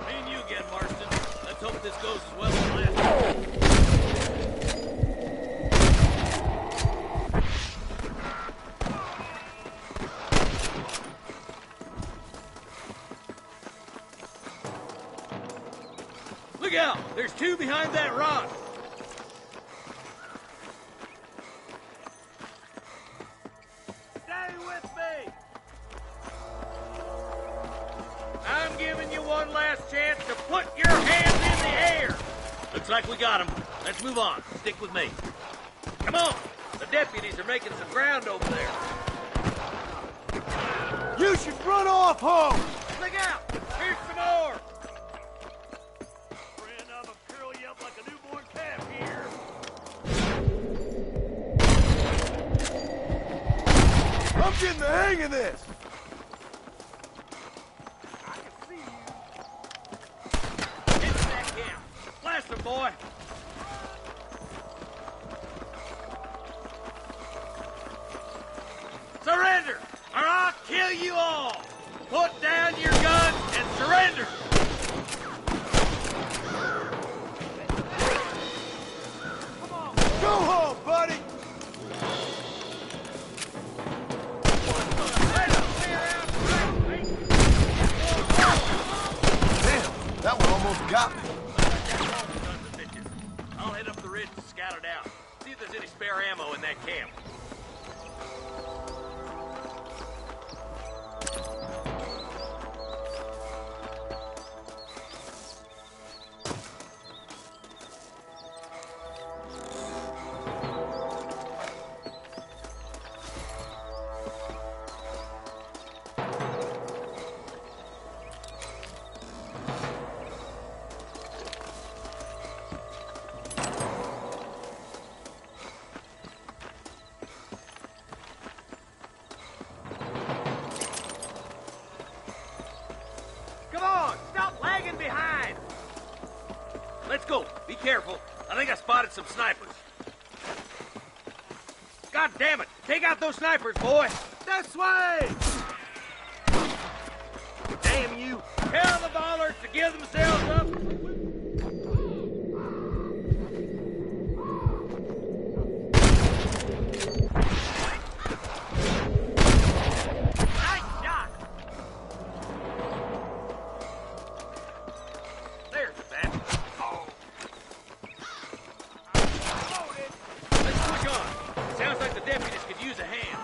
Me and you again, Marston. Let's hope this goes as well as last time. Look out! There's two behind that rock! Stay with me! I'm giving you one last chance to put your hands in the air! Looks like we got him. Let's move on. Stick with me. Come on! The deputies are making some ground over there. You should run off home! Look out! Here's some more! I'm getting the hang of this. Get to that camp. Blast him, boy. Surrender, or I'll kill you all. Put down your guns and surrender. Go home, buddy. Damn, that one almost got me. I'll head up the ridge and scout it out. See if there's any spare ammo in that camp. Come on, stop lagging behind. Let's go. Be careful. I think I spotted some snipers. God damn it! Take out those snipers, boy! This way! Damn you! Tell the ballers to give themselves up! Nice shot! There's the bat. Let's push on. Sounds like the deputies could use a hand.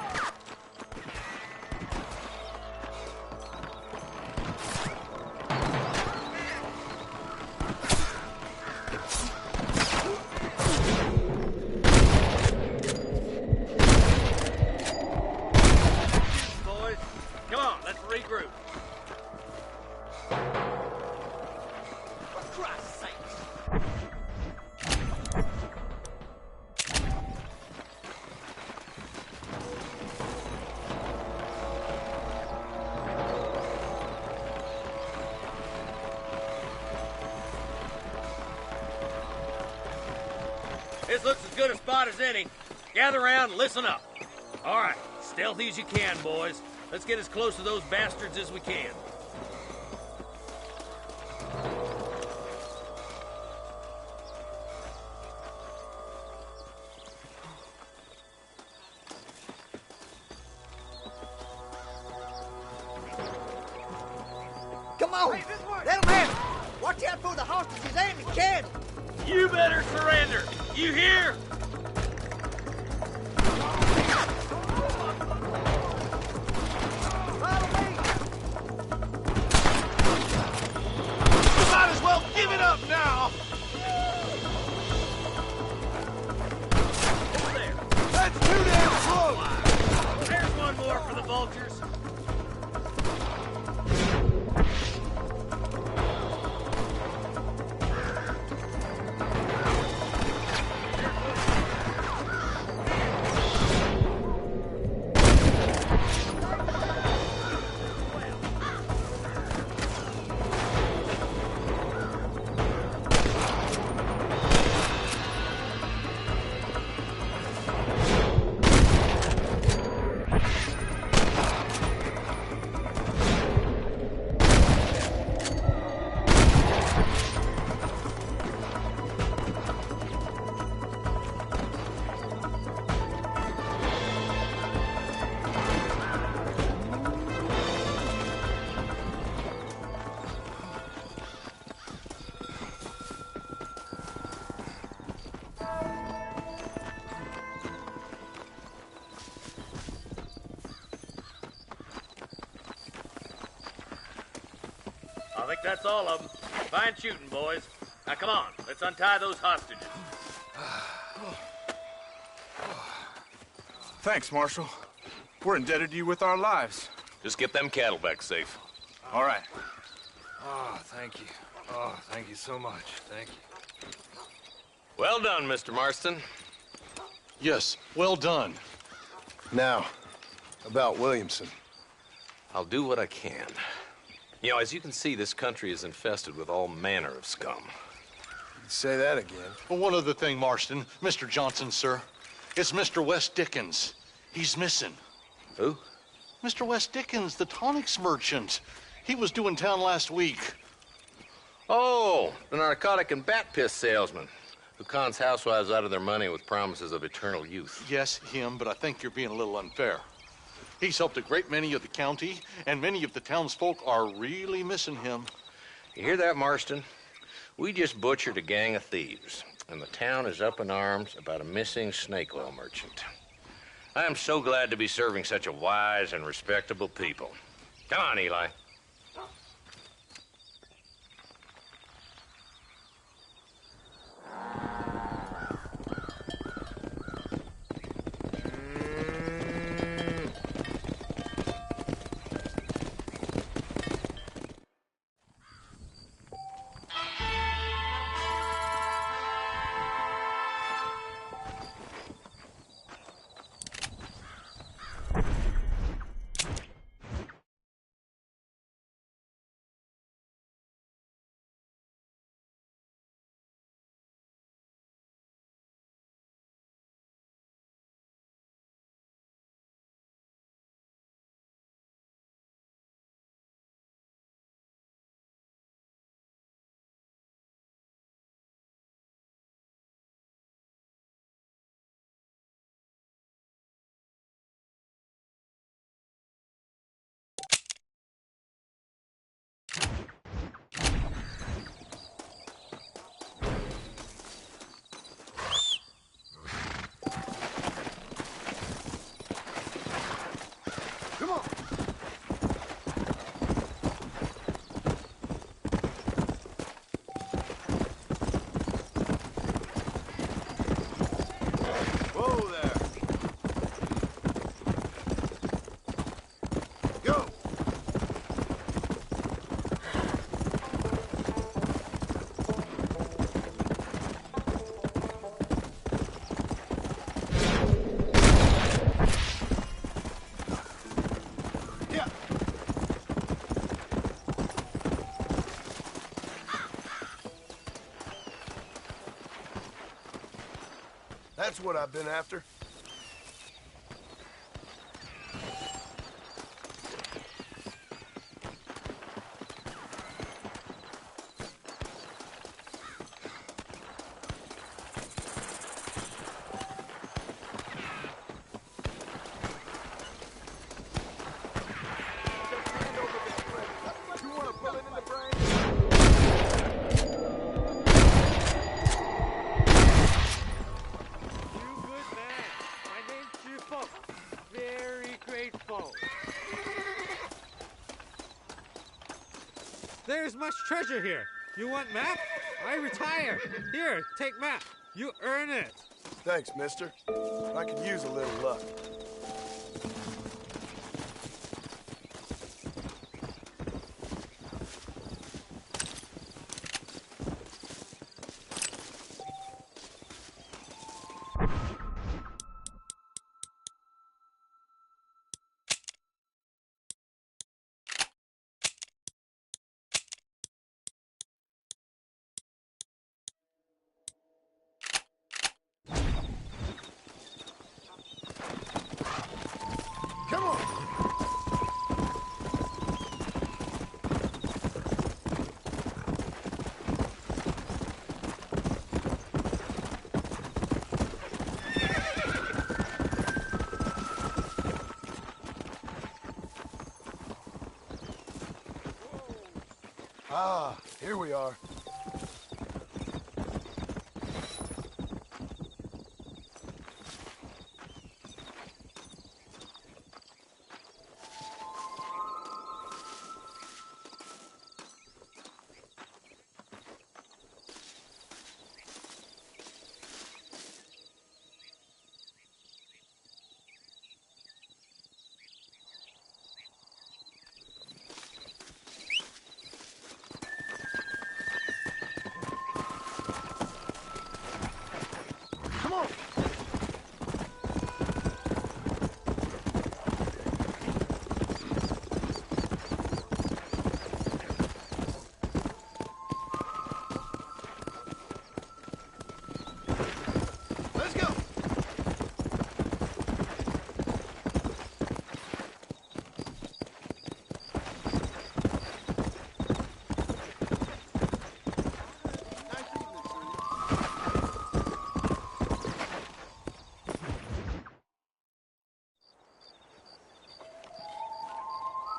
Boys, come on, let's regroup. For Christ's sake. This looks as good a spot as any. Gather around and listen up. All right, stealthy as you can, boys. Let's get as close to those bastards as we can. Come on! Let them have it! Watch out for the hostages and the cannon! You better surrender. You hear? Might as well give it up now. Over there. That's too damn close. There's one more for the vultures. I think that's all of them. Fine shooting, boys. Now come on, let's untie those hostages. Thanks, Marshal. We're indebted to you with our lives. Just get them cattle back safe. All right. Oh, thank you. Oh, thank you so much. Thank you. Well done, Mr. Marston. Yes, well done. Now, About Williamson. I'll do what I can. You know, as you can see, this country is infested with all manner of scum. Say that again. Well, one other thing, Marston. Mr. Johnson, sir. It's Mr. Wes Dickens. He's missing. Who? Mr. Wes Dickens, the tonics merchant. He was due in town last week. Oh, the narcotic and bat piss salesman who cons housewives out of their money with promises of eternal youth. Yes, him, but I think you're being a little unfair. He's helped a great many of the county, and many of the townsfolk are really missing him. You hear that, Marston? We just butchered a gang of thieves, and the town is up in arms about a missing snake oil merchant. I am so glad to be serving such a wise and respectable people. Come on, Eli. That's what I've been after. There's much treasure here. You want map? I retire. Here, take map. You earn it. Thanks, mister. I could use a little luck. Come on! Ah, here we are.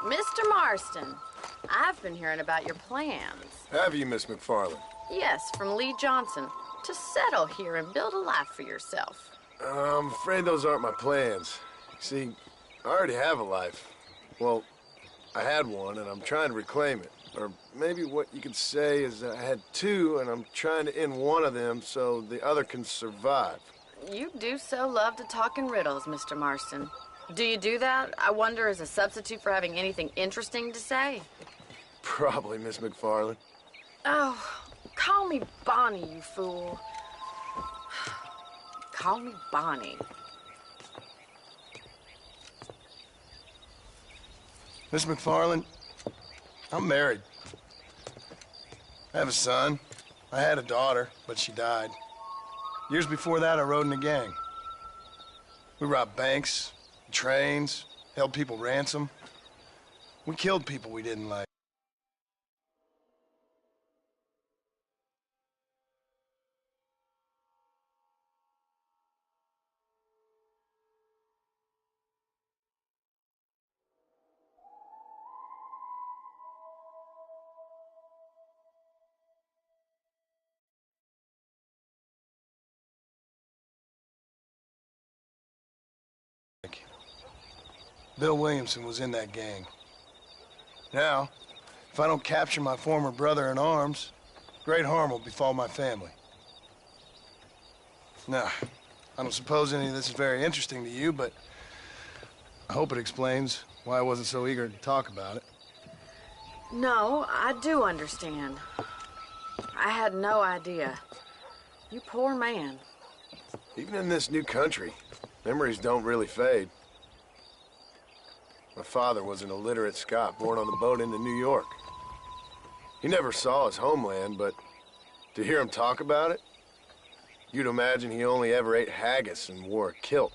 Mr. Marston, I've been hearing about your plans. Have you, Miss McFarland? Yes, from Lee Johnson, to settle here and build a life for yourself. I'm afraid those aren't my plans. See, I already have a life. Well, I had one, and I'm trying to reclaim it. Or maybe what you could say is I had two, and I'm trying to end one of them so the other can survive. You do so love to talk in riddles, Mr. Marston. Do you do that, I wonder, as a substitute for having anything interesting to say? Probably, Miss McFarland. Oh, call me Bonnie, you fool. Call me Bonnie. Miss McFarland, I'm married. I have a son. I had a daughter, but she died. Years before that, I rode in a gang. We robbed banks, trains, held people ransom. We killed people we didn't like. Bill Williamson was in that gang. Now, if I don't capture my former brother in arms, great harm will befall my family. Now, I don't suppose any of this is very interesting to you, but I hope it explains why I wasn't so eager to talk about it. No, I do understand. I had no idea. You poor man. Even in this new country, memories don't really fade. My father was an illiterate Scot born on the boat into New York. He never saw his homeland, but to hear him talk about it, you'd imagine he only ever ate haggis and wore a kilt.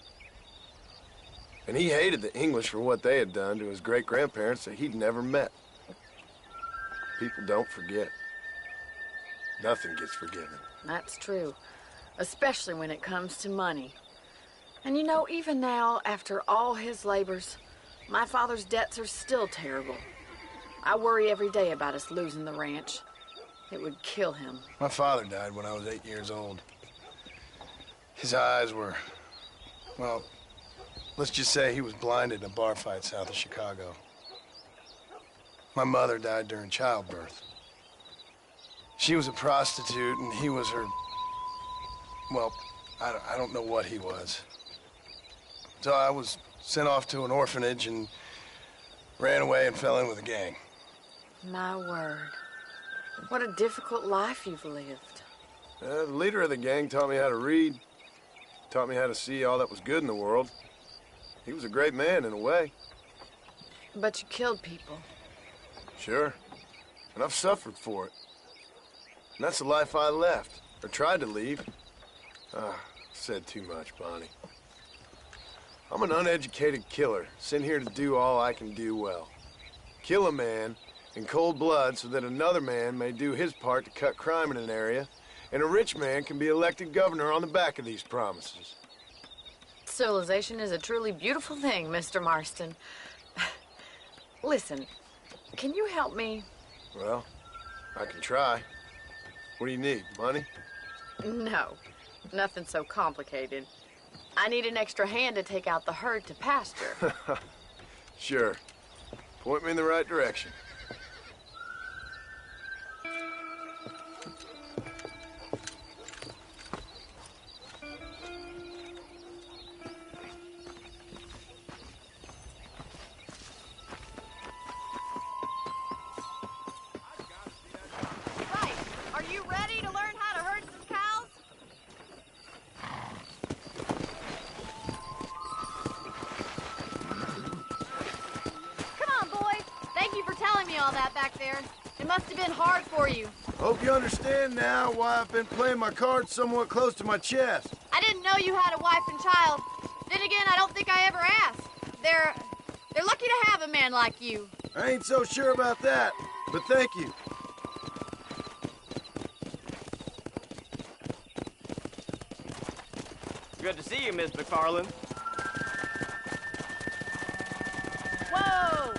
And he hated the English for what they had done to his great-grandparents that he'd never met. People don't forget. Nothing gets forgiven. That's true, especially when it comes to money. And you know, even now, after all his labors, my father's debts are still terrible. I worry every day about us losing the ranch. It would kill him. My father died when I was 8 years old. His eyes were, well, let's just say he was blinded in a bar fight south of Chicago. My mother died during childbirth. She was a prostitute and he was her, well, I don't know what he was. So I was sent off to an orphanage and ran away and fell in with a gang. My word. What a difficult life you've lived. The leader of the gang taught me how to read, taught me how to see all that was good in the world. He was a great man in a way. But you killed people. Sure. And I've suffered for it. And that's the life I left, or tried to leave. Said too much, Bonnie. I'm an uneducated killer, sent here to do all I can do well. Kill a man in cold blood so that another man may do his part to cut crime in an area, and a rich man can be elected governor on the back of these promises. Civilization is a truly beautiful thing, Mr. Marston. Listen, can you help me? Well, I can try. What do you need, money? No, nothing so complicated. I need an extra hand to take out the herd to pasture. Sure. Point me in the right direction. Right. Are you ready to learn how to herd some cows? Come on, boys. Thank you for telling me all that back there. It must have been hard for you. Hope you understand now why I've been playing my cards somewhat close to my chest. I didn't know you had a wife and child. Then again, I don't think I ever asked. They're lucky to have a man like you. I ain't so sure about that, but thank you. Good to see you, Miss McFarland. Whoa!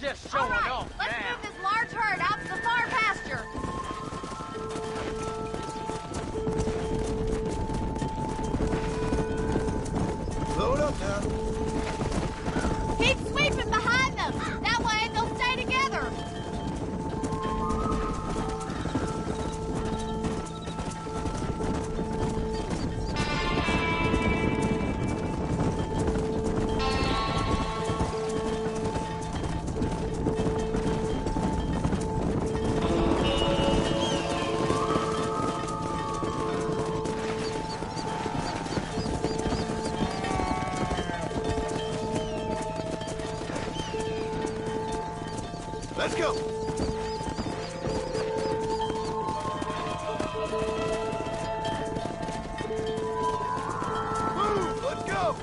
just showing All right, off let's now. move this large herd out to the far pasture. Load up now. Keep sweeping behind them. That way they'll stay together. Let's go. Move, let's go.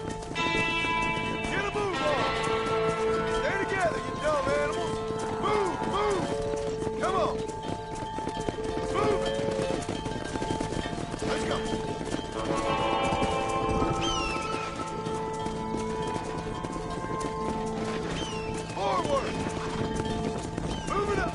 Get a move on. Stay together, you dumb animals. Move, move. Come on. Move it. Let's go. Forward. Move it up.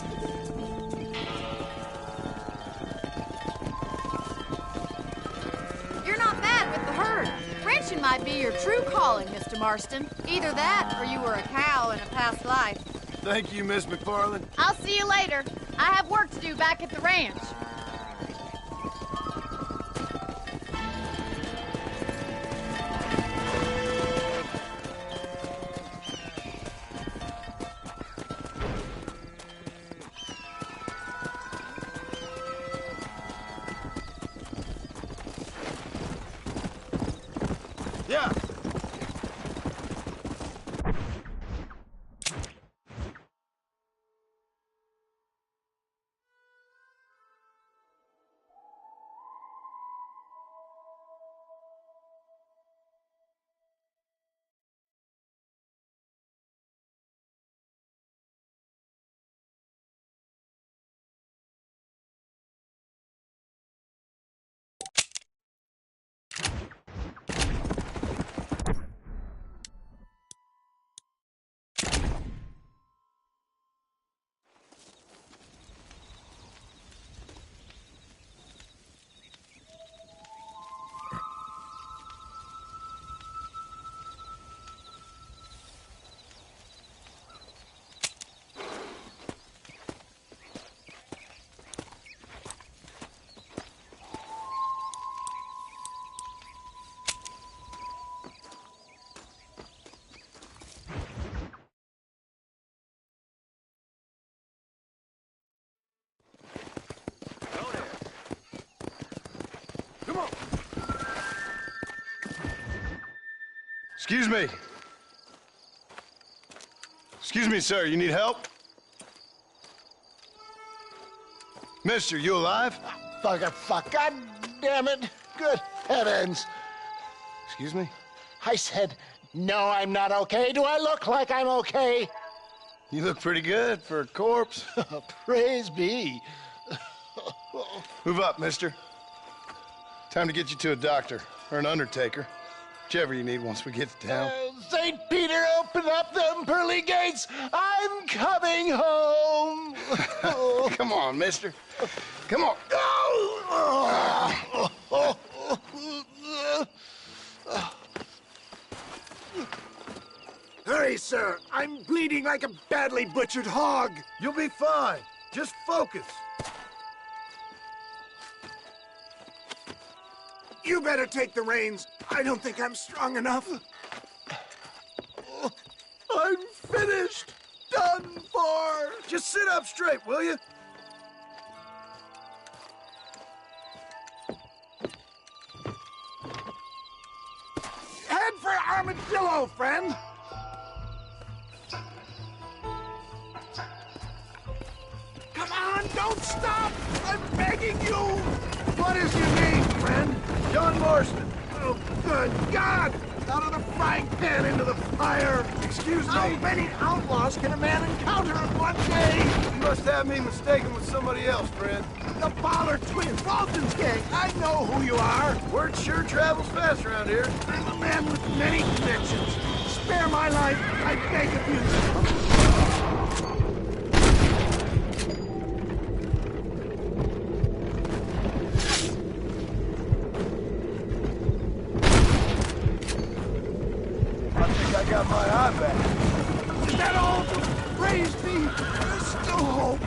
You're not bad with the herd. Ranching might be your true calling, Mr. Marston. Either that, or you were a cow in a past life. Thank you, Miss McFarland. I'll see you later. I have work to do back at the ranch. Yeah. Come on. Excuse me. Excuse me, sir. You need help? Mister, you alive? Fuck, God damn it. Good heavens. Excuse me? I said, no, I'm not okay. Do I look like I'm okay? You look pretty good for a corpse. Praise be. Move up, mister. Time to get you to a doctor or an undertaker. Whichever you need once we get to town. St. Peter, open up them pearly gates. I'm coming home. Come on, mister. Come on. Hurry, sir. I'm bleeding like a badly butchered hog. You'll be fine. Just focus. You better take the reins. I don't think I'm strong enough. I'm finished. Done for. Just sit up straight, will you? Head for Armadillo, friend. Come on, don't stop. I'm begging you. What is your name, friend? John Marston. Oh, good God! Out of the frying pan into the fire! Excuse me? How many outlaws can a man encounter in one day? You must have me mistaken with somebody else, friend. The Baller twins, Walton's gang! I know who you are! Word sure travels fast around here. I'm a man with many connections. Spare my life, I beg of you. I think I got my eye back. Is that all? Praise be. There's still hope.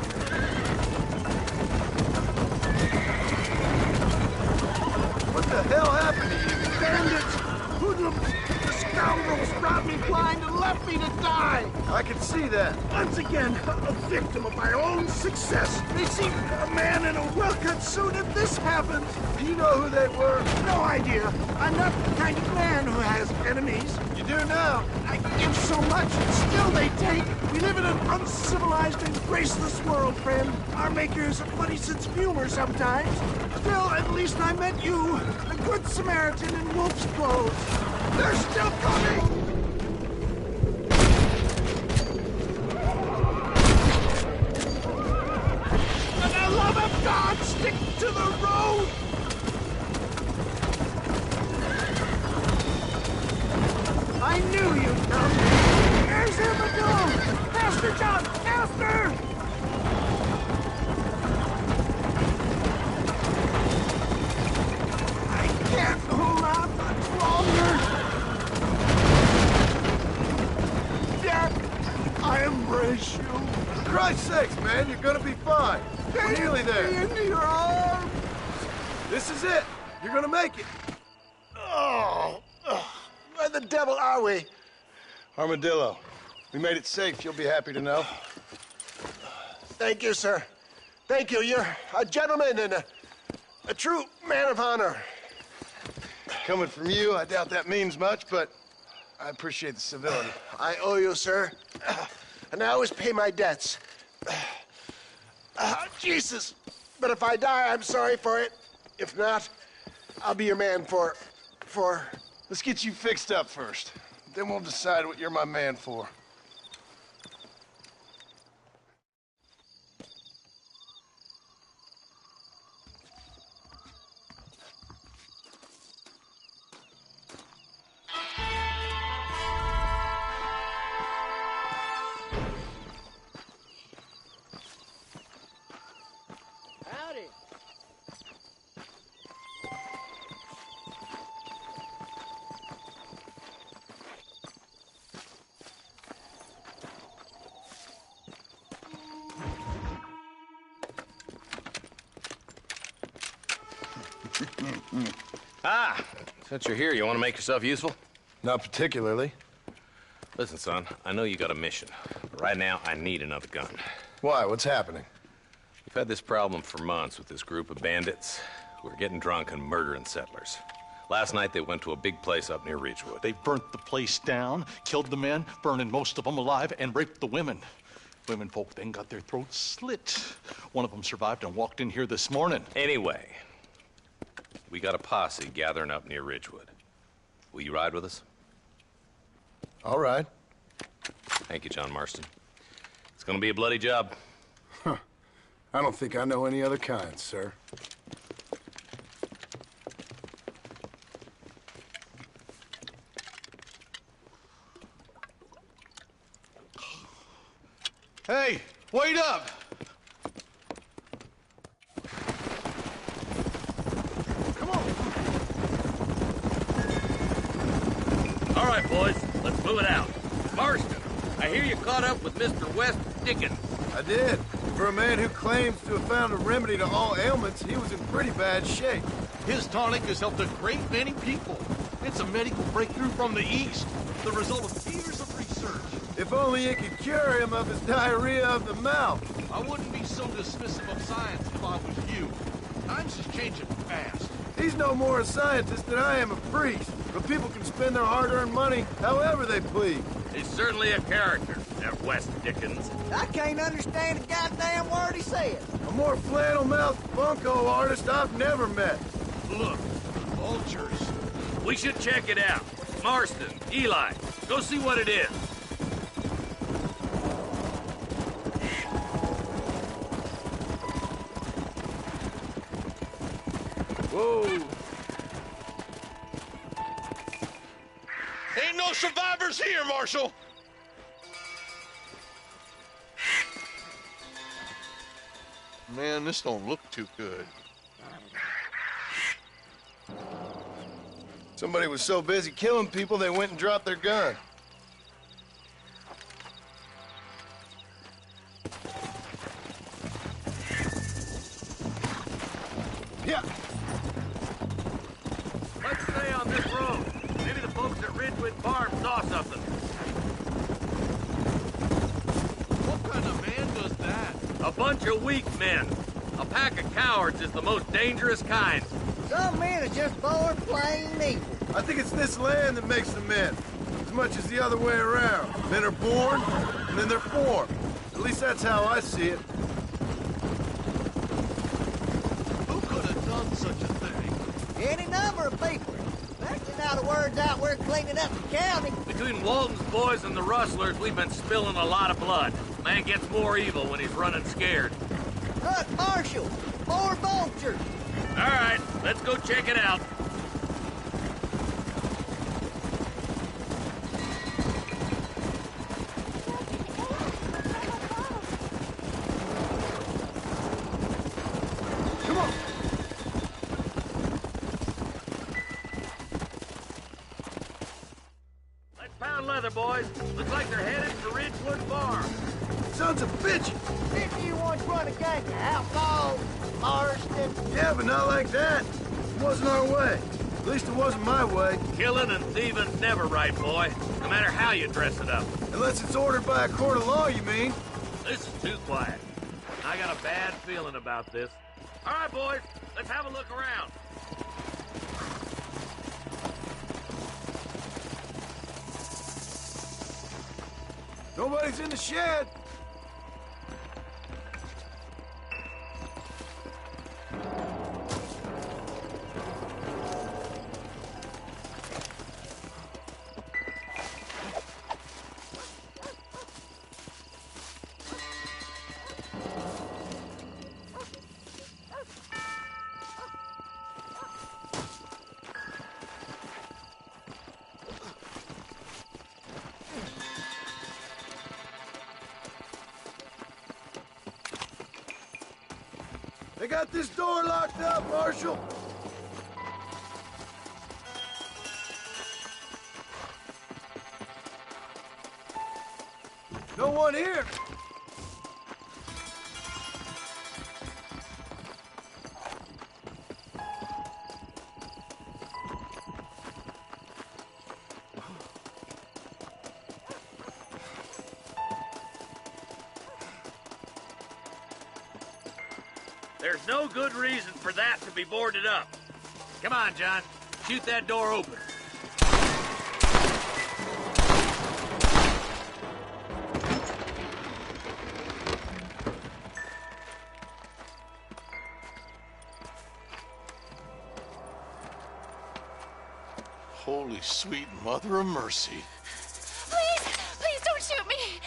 What the hell happened to you? Bandits! Hoodlums! The scoundrels robbed me blind and left me to die! I can see that. Once again, a victim of my own success. They seem a man in a well-cut suit if this happens. Do you know who they were? No idea. I'm not the kind of man who has enemies. You do now. I give so much, and still they take. We live in an uncivilized and graceless world, friend. Our maker has a funny sense of humor sometimes. Still, at least I met you, the good Samaritan in wolf's clothes. They're still coming! For the love of God, stick to the road! I knew you'd come. There's Amador! Faster, John! Faster! I can't hold on much longer. Jack, I embrace you. For Christ's sakes, man, you're gonna be fine. We're nearly there. Take me into your arms. This is it. You're gonna make it. Oh, where the devil are we? Armadillo. We made it safe, you'll be happy to know. Thank you, sir. Thank you. You're a gentleman and a true man of honor. Coming from you, I doubt that means much, but I appreciate the civility. I owe you, sir. And I always pay my debts. Jesus. But if I die, I'm sorry for it. If not, I'll be your man for... Let's get you fixed up first. Then we'll decide what you're my man for. Howdy. Ah, since you're here, you want to make yourself useful? Not particularly. Listen, son, I know you got a mission, but right now I need another gun. Why? What's happening? We've had this problem for months with this group of bandits who are getting drunk and murdering settlers. Last night they went to a big place up near Ridgewood. They burnt the place down, killed the men, burning most of them alive, and raped the women. Women folk then got their throats slit. One of them survived and walked in here this morning. Anyway, we got a posse gathering up near Ridgewood. Will you ride with us? All right. Thank you, John Marston. It's gonna be a bloody job. I don't think I know any other kind, sir. Hey, wait up! Come on. All right, boys, let's move it out. Marston, I hear you caught up with Mr. West Dickens. I did. For a man who claims to have found a remedy to all ailments, he was in pretty bad shape. His tonic has helped a great many people. It's a medical breakthrough from the East, the result of years of research. If only it could cure him of his diarrhea of the mouth. I wouldn't be so dismissive of science if I was you. Times is changing fast. He's no more a scientist than I am a priest. But people can spend their hard-earned money however they please. He's certainly a character, that West Dickens. I can't understand a goddamn word he said. A more flannel-mouthed bunco artist I've never met. Look, vultures. We should check it out. Marston, Eli, go see what it is. Whoa. Ain't no survivors here, Marshal! Man, this don't look too good. Somebody was so busy killing people, they went and dropped their gun. Yeah. Let's stay on this road. Maybe the folks at Ridgewood Farm saw something. What kind of man does that? A bunch of weak men. A pack of cowards is the most dangerous kind. Some men are just born plain evil. I think it's this land that makes them men, as much as the other way around. Men are born, and then they're formed. At least that's how I see it. Who could have done such a thing? Any number of people. Especially now the word's out we're cleaning up the county. Between Walton's boys and the rustlers, we've been spilling a lot of blood. Man gets more evil when he's running scared. Look, Marshal, more vultures. All right, let's go check it out. Come on. Let's pound leather, boys. Looks like they're headed for Ridgewood Farm. Sons of bitches. Didn't you once run a gang of outlaws, Marston? Yeah, but not like that. It wasn't our way. At least it wasn't my way. Killing and thieving's never right, boy. No matter how you dress it up. Unless it's ordered by a court of law, you mean? This is too quiet. I got a bad feeling about this. All right, boys, let's have a look around. Nobody's in the shed. They got this door locked up, Marshal. No one here. There's no good reason for that to be boarded up. Come on, John. Shoot that door open. Holy sweet mother of mercy. Please don't shoot me.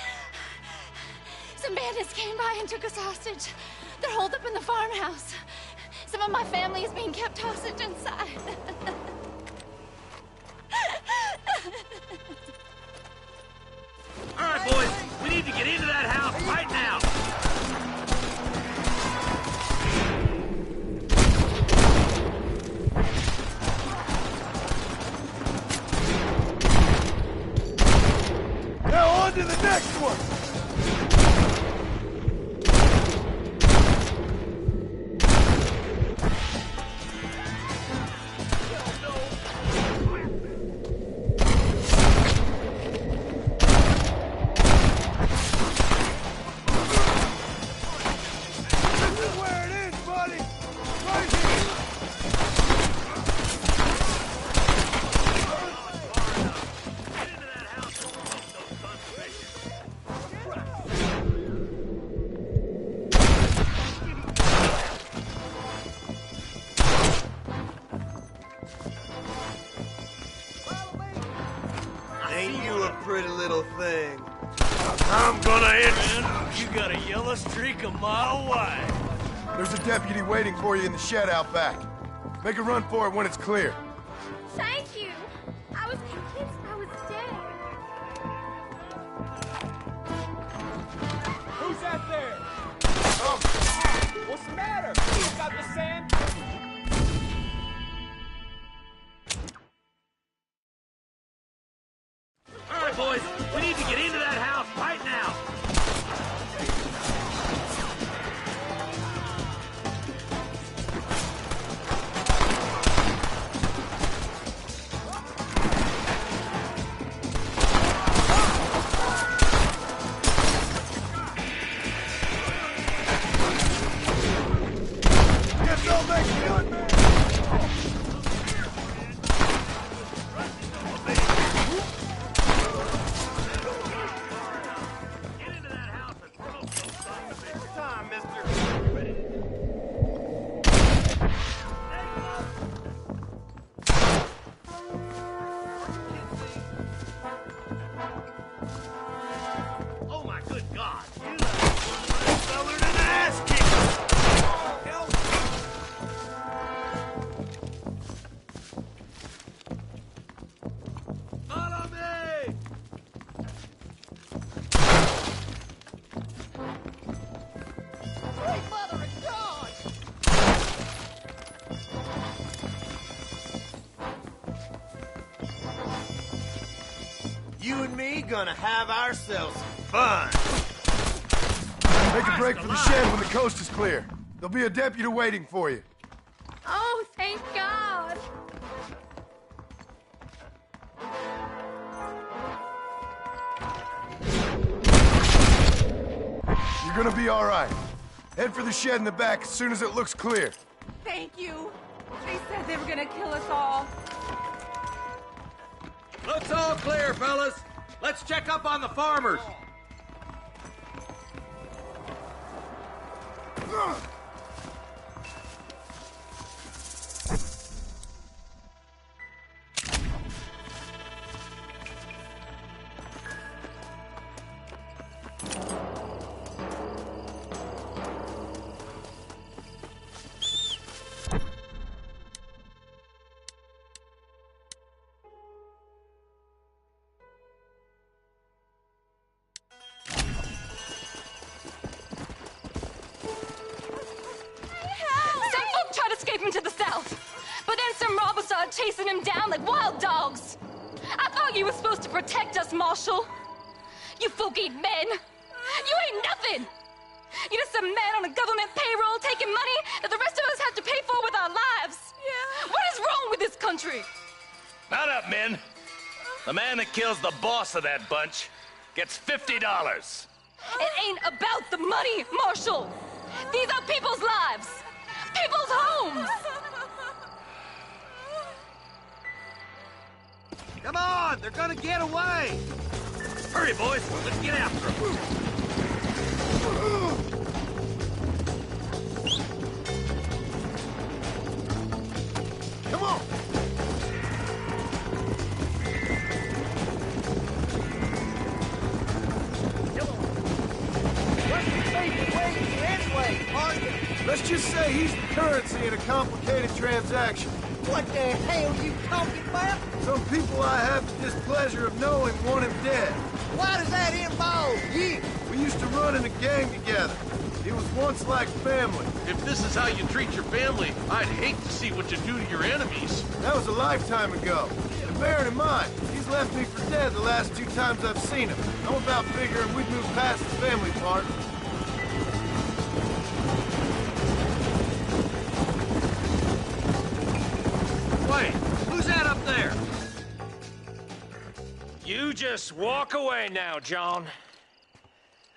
Some bandits came by and took us hostage. They're holed up in the farmhouse. Some of my family is being kept hostage inside. All right, boys, we need to get into that house right now. Now on to the next one. Ain't you a pretty little thing? I'm gonna hit you. You got a yellow streak a mile wide. There's a deputy waiting for you in the shed out back. Make a run for it when it's clear. Thank you. I was convinced I was dead. Who's out there? What's boys. We need to get into that house right now. Oh my good God! You feller an ass kick! Follow me! Sweet mother of God! You and me gonna have ourselves some fun. Make a break for the shed when the coast is clear. There'll be a deputy waiting for you. Oh, thank God! You're gonna be all right. Head for the shed in the back as soon as it looks clear. Thank you. They said they were gonna kill us all. Looks all clear, fellas. Let's check up on the farmers. Some folk tried to escape him to the south, but then some robbers started chasing him down like wild dogs. I thought you were supposed to protect us, Marshal. You folk ain't men. You ain't nothing. You're just a man on a government payroll taking money that the rest of us have to pay for with our lives. Yeah. What is wrong with this country? Mount up, men. The man that kills the boss of that bunch gets $50. It ain't about the money, Marshal. These are people's lives, people's homes. Come on, they're gonna get away. Hurry, boys. Let's get after them. Come on. Let's just say he's the currency in a complicated transaction. What the hell you talking about? Some people I have the displeasure of knowing want him dead. Why does that involve you? We used to run in a gang together. It was once like family. If this is how you treat your family, I'd hate to see what you do to your enemies. That was a lifetime ago. And bearing in mind, he's left me for dead the last 2 times I've seen him. I'm about figuring we'd moved past the family part. Wait, who's that up there? You just walk away now, John.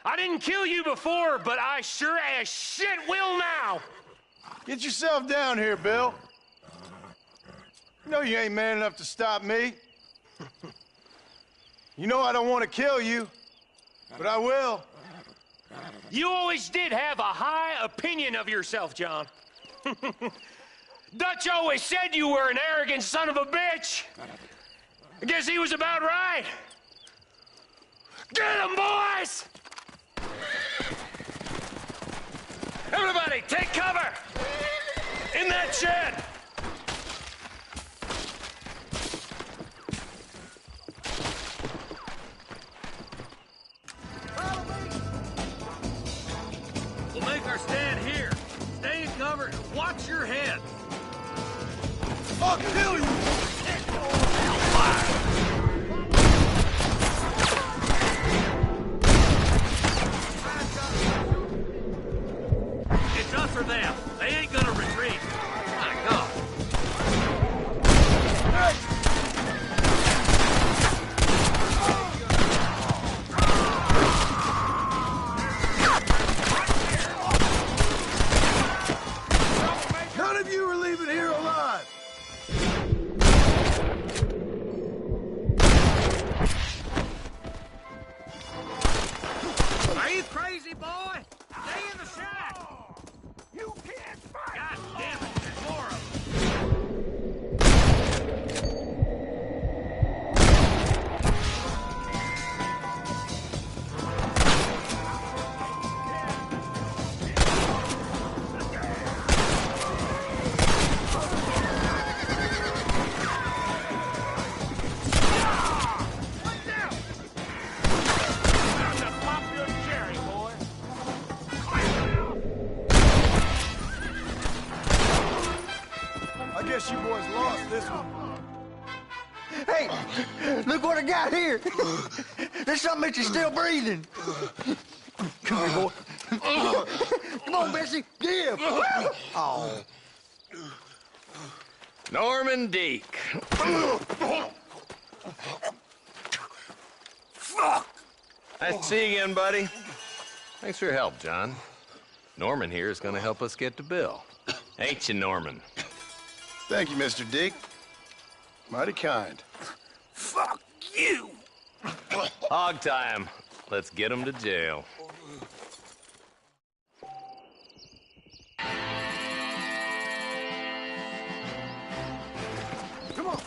I didn't kill you before, but I sure as shit will now. Get yourself down here, Bill. You know you ain't man enough to stop me. You know I don't want to kill you, but I will. You always did have a high opinion of yourself, John. Dutch always said you were an arrogant son of a bitch. I guess he was about right. Get him, boys! Everybody, take cover! In that shed! We'll make our stand here. Stay in cover and watch your head. I'll kill you! Hey, look what I got here. There's something that you're still breathing. Come here, boy. Come on, Bessie, give. Oh. Norman Deek. Fuck! Nice to see you again, buddy. Thanks for your help, John. Norman here is going to help us get to Bill. Ain't you, Norman? Thank you, Mr. Dick. Mighty kind. Fuck you! Hog time. Let's get him to jail. Come on!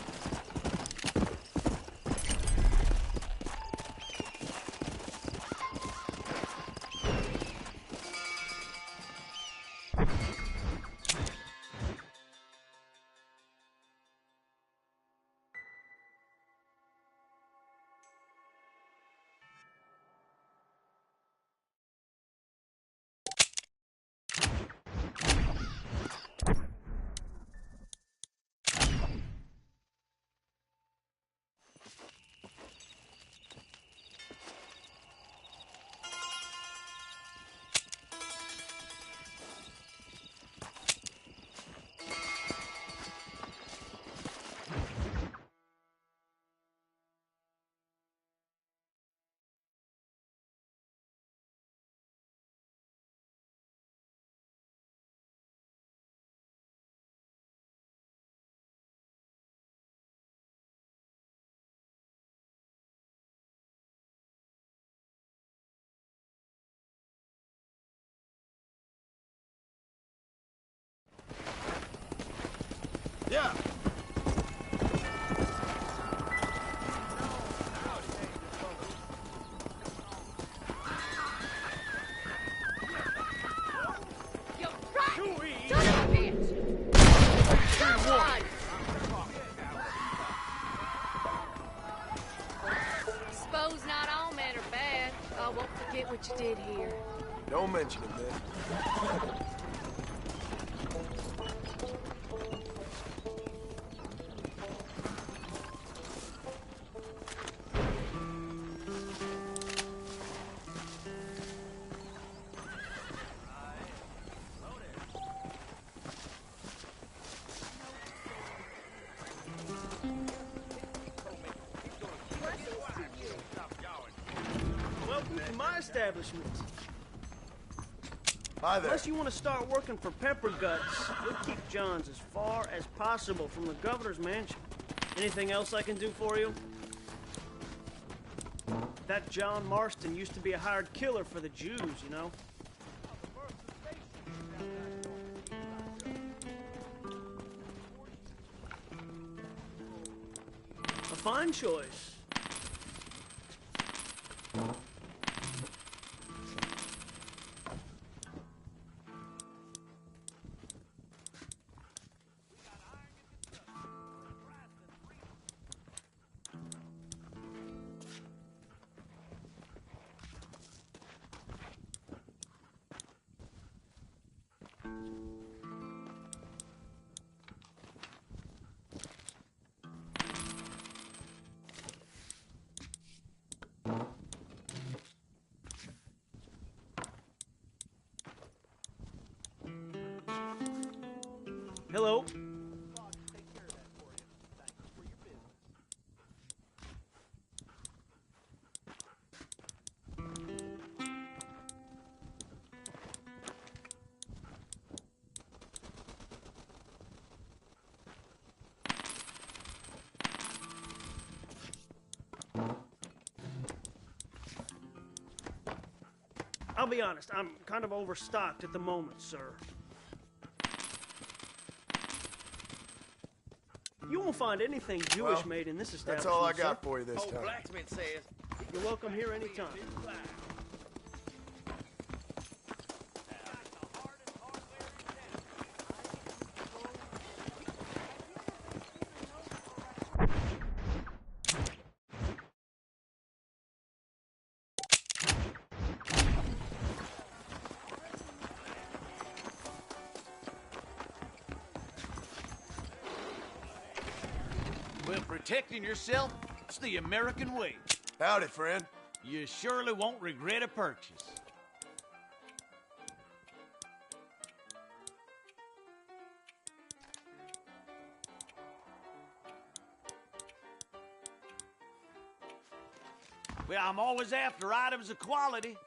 Yeah. Yo, right! Son of a bitch! Come on! Suppose not all men are bad. I won't forget what you did here. Don't mention it, man. Welcome to my establishment. Hi there. Unless you want to start working for Pepper Guts, we'll keep John's as far as possible from the governor's mansion. Anything else I can do for you? That John Marston used to be a hired killer for the Jews, you know? A fine choice. Hello? I'll be honest, I'm kind of overstocked at the moment, sir. You won't find anything Jewish made in this establishment. That's all I got sir. for you this time. Blacksmith says you're welcome here anytime. protecting yourself, it's the American way. Howdy, friend. You surely won't regret a purchase. Well, I'm always after items of quality.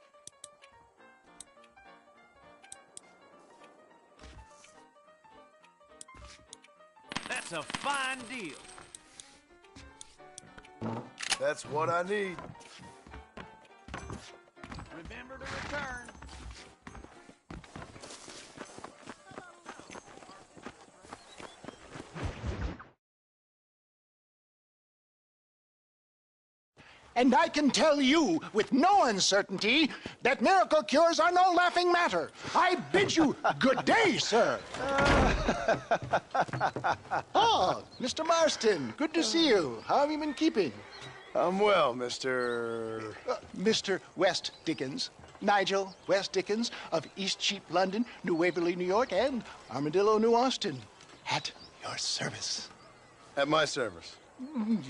That's a fine deal. That's what I need. Remember to return. And I can tell you with no uncertainty that miracle cures are no laughing matter. I bid you good day, sir. Oh, Mr. Marston, good to see you. How have you been keeping? I'm well, Mr. Mr. West Dickens. Nigel West Dickens of East Cheap, London, New Waverly, New York, and Armadillo, New Austin. At your service. At my service.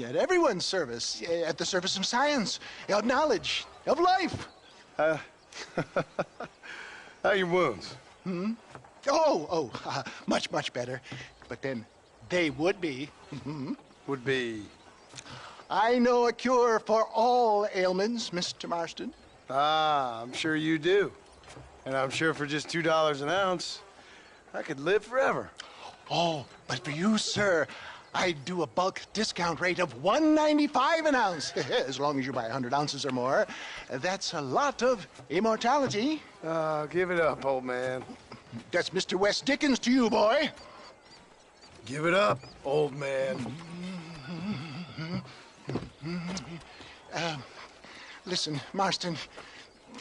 At everyone's service. At the service of science, of knowledge, of life. How are your wounds? Much, much better. But then they would be. Would be? I know a cure for all ailments, Mr. Marston. Ah, I'm sure you do. And I'm sure for just $2 an ounce, I could live forever. Oh, but for you, sir, I do a bulk discount rate of $1.95 an ounce, as long as you buy 100 ounces or more. That's a lot of immortality. Give it up, old man. That's Mr. West Dickens to you, boy. Give it up, old man. Listen, Marston,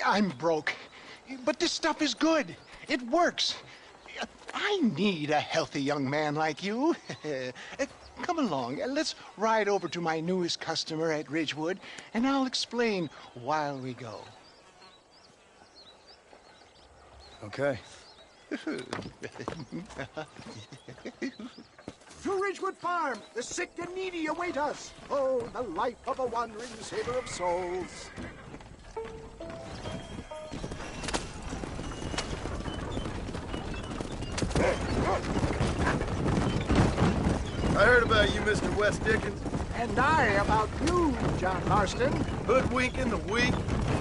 I'm broke, but this stuff is good. It works. I need a healthy young man like you. Come along, let's ride over to my newest customer at Ridgewood, and I'll explain while we go. Okay. To Ridgewood Farm, the sick and needy await us. Oh, the life of a wandering saver of souls. I heard about you, Mr. West Dickens. And I about you, John Marston. Hoodwinking the weak,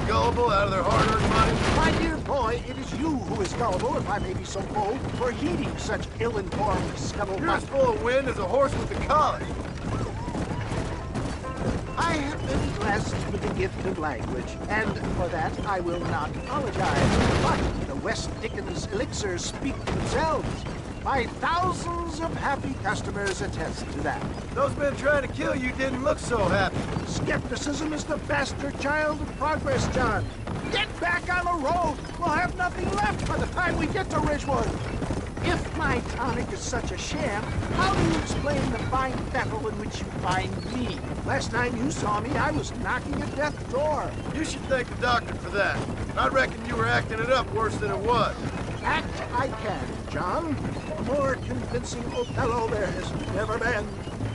gullible out of their hard-earned money. My dear boy, it is you who is gullible, if I may be so bold, for heeding such ill-informed scuttlebutt. You're as full of wind as a horse with a collar. I have been blessed with the gift of language, and for that I will not apologize. But the West Dickens elixirs speak for themselves. My thousands of happy customers attest to that. Those men trying to kill you didn't look so happy. Skepticism is the bastard child of progress, John. Get back on the road. We'll have nothing left by the time we get to Ridgewood. If my tonic is such a sham, how do you explain the fine battle in which you find me? Last time you saw me, I was knocking at death's door. You should thank the doctor for that. I reckon you were acting it up worse than it was. Act I can, John. A more convincing Othello there has never been.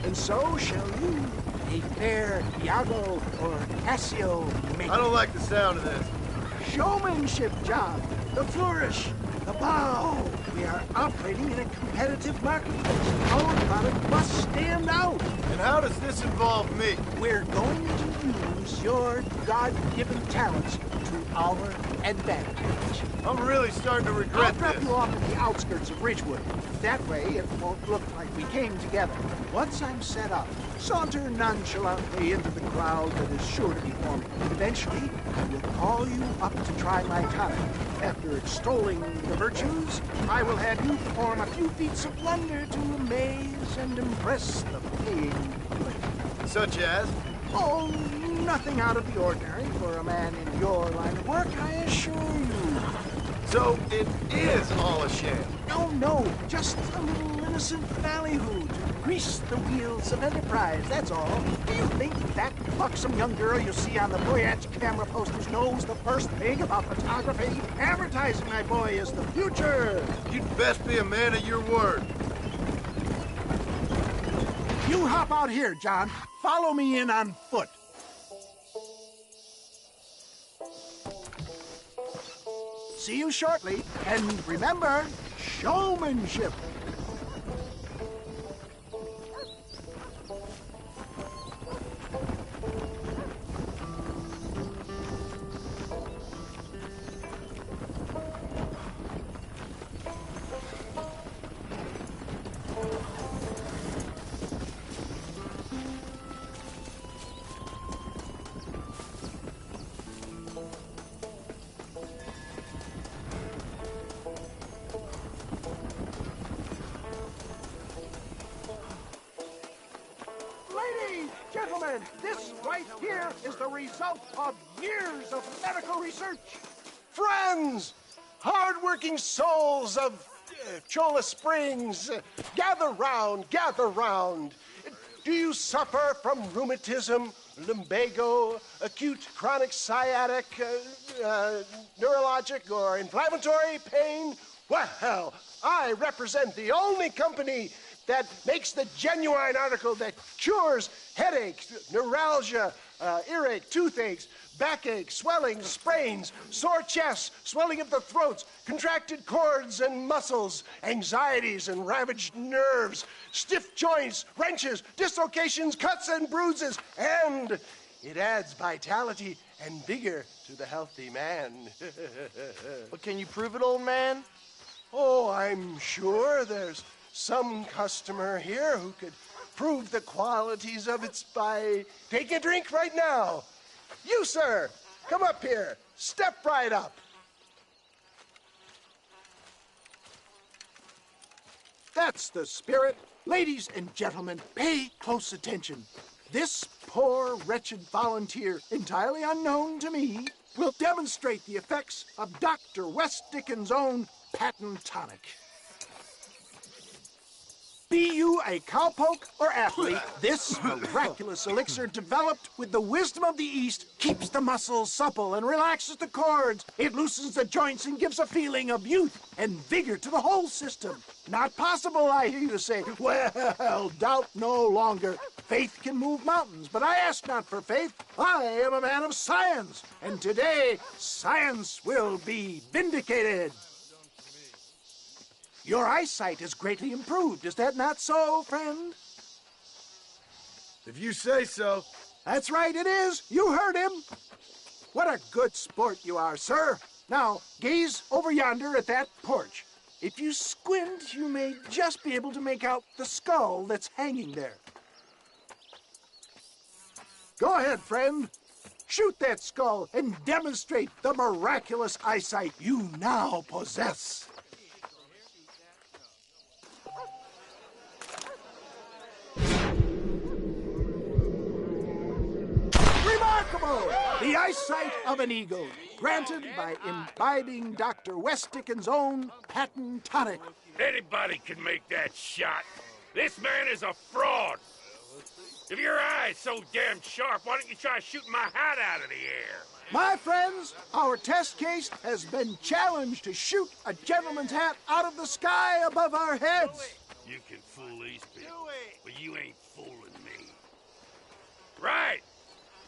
And so shall you, a fair Iago or Cassio make. I don't like the sound of this. Showmanship, John. The flourish. The bow. We are operating in a competitive marketplace. Our product must stand out. And how does this involve me? We're going to use your God-given talents to our advantage. I'm really starting to regret I'll drop this. you off at the outskirts of Ridgewood. That way, it won't look like we came together. Once I'm set up, saunter nonchalantly into the crowd that is sure to be forming. Eventually, I will call you up to try my tonic. After extolling the virtues, I will have you perform a few feats of wonder to amaze and impress the paying public. Such as? Oh, nothing out of the ordinary for a man in your line of work, I assure you. So it is all a sham? No, just a little innocent ballyhoo to grease the wheels of enterprise, that's all. Do you think that buxom young girl you see on the voyage camera posters knows the first thing about photography? Advertising, my boy, is the future. You'd best be a man of your word. You You hop out here, John. Follow me in on foot. See you shortly. And remember, showmanship. Gentlemen, this right here is the result of years of medical research. Friends, hard-working souls of Cholla Springs, gather round, gather round. Do you suffer from rheumatism, lumbago, acute chronic sciatic, neurologic, or inflammatory pain? Well, I represent the only company that makes the genuine article that cures headaches, neuralgia, earache, toothaches, backache, swelling, sprains, sore chests, swelling of the throats, contracted cords and muscles, anxieties and ravaged nerves, stiff joints, wrenches, dislocations, cuts and bruises, and it adds vitality and vigor to the healthy man. But can you prove it, old man? Oh, I'm sure there's some customer here who could prove the qualities of it by taking a drink right now. You, sir, come up here. Step right up. That's the spirit. Ladies and gentlemen, pay close attention. This poor, wretched volunteer, entirely unknown to me, will demonstrate the effects of Dr. West Dickens' own patent tonic. Be you a cowpoke or athlete, this miraculous elixir developed with the wisdom of the East keeps the muscles supple and relaxes the cords. It loosens the joints and gives a feeling of youth and vigor to the whole system. Not possible, I hear you say. Well, doubt no longer. Faith can move mountains, but I ask not for faith. I am a man of science, and today science will be vindicated. Your eyesight is greatly improved. Is that not so, friend? If you say so. That's right, it is. You heard him. What a good sport you are, sir. Now, gaze over yonder at that porch. If you squint, you may just be able to make out the skull that's hanging there. Go ahead, friend. Shoot that skull and demonstrate the miraculous eyesight you now possess. Remarkable! The eyesight of an eagle, granted by imbibing Dr. West Dickens' own patent tonic. Anybody can make that shot. This man is a fraud. If your eye's so damn sharp, why don't you try shooting my hat out of the air? My friends, our test case has been challenged to shoot a gentleman's hat out of the sky above our heads. You can fool these people, but you ain't fooling me. Right.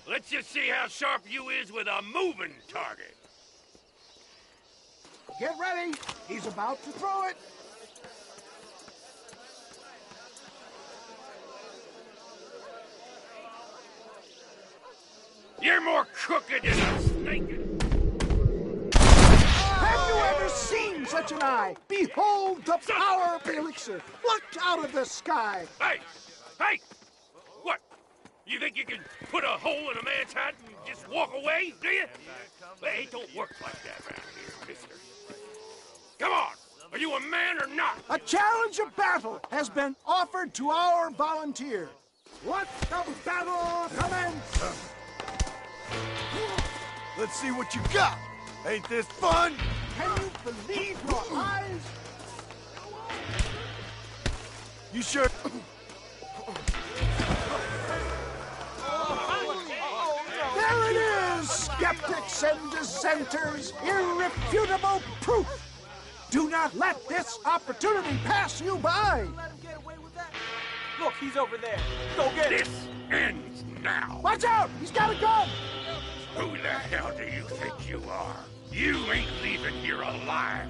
Let's just see how sharp you is with a moving target. Get ready. He's about to throw it. You're more crooked than a snake. Have you ever seen such an eye? Behold the power of the elixir, plucked out of the sky. Hey! Hey! What? You think you can put a hole in a man's hat and just walk away, do you? Hey, it don't work like that around here, mister. Come on! Are you a man or not? A challenge of battle has been offered to our volunteer. Let the battle commence! Let's see what you got. Ain't this fun? Can you believe your eyes? You sure? There it is, skeptics and dissenters, irrefutable proof. Do not let this opportunity pass you by. Look, he's over there. Go get him. This ends now. Watch out! He's got a gun! Who the hell do you think you are? You ain't leaving here alive.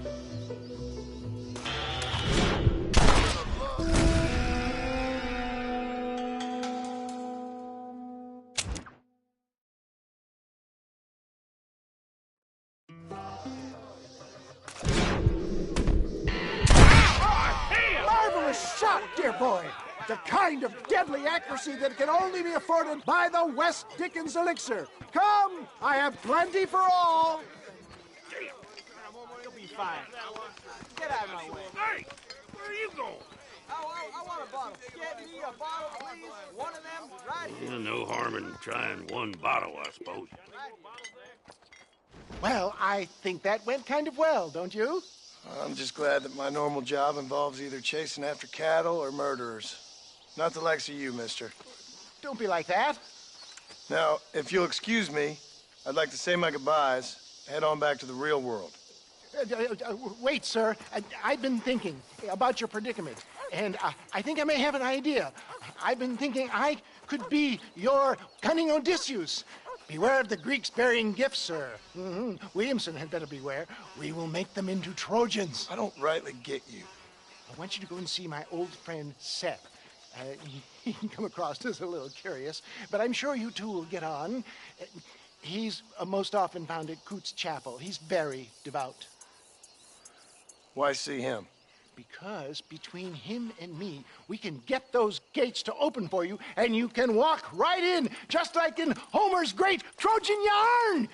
Marvelous shot, dear boy. The kind of deadly accuracy that can only be afforded by the West Dickens elixir. Come, I have plenty for all. You'll be fine. Get out of my way. Hey, where are you going? I want a bottle. Get me a bottle, please. One of them right here. No harm in trying one bottle, I suppose. Well, I think that went kind of well, don't you? I'm just glad that my normal job involves either chasing after cattle or murderers. Not the likes of you, mister. Don't be like that. Now, if you'll excuse me, I'd like to say my goodbyes, head on back to the real world. Wait, sir. I've been thinking about your predicament, and I think I may have an idea. I've been thinking I could be your cunning Odysseus. Beware of the Greeks bearing gifts, sir. Williamson had better beware. We will make them into Trojans. I don't rightly get you. I want you to go and see my old friend Seth. He can come across as a little curious, but I'm sure you two will get on. He's most often found at Coots Chapel. He's very devout. Why see him? Because between him and me, we can get those gates to open for you, and you can walk right in, just like in Homer's great Trojan yarn.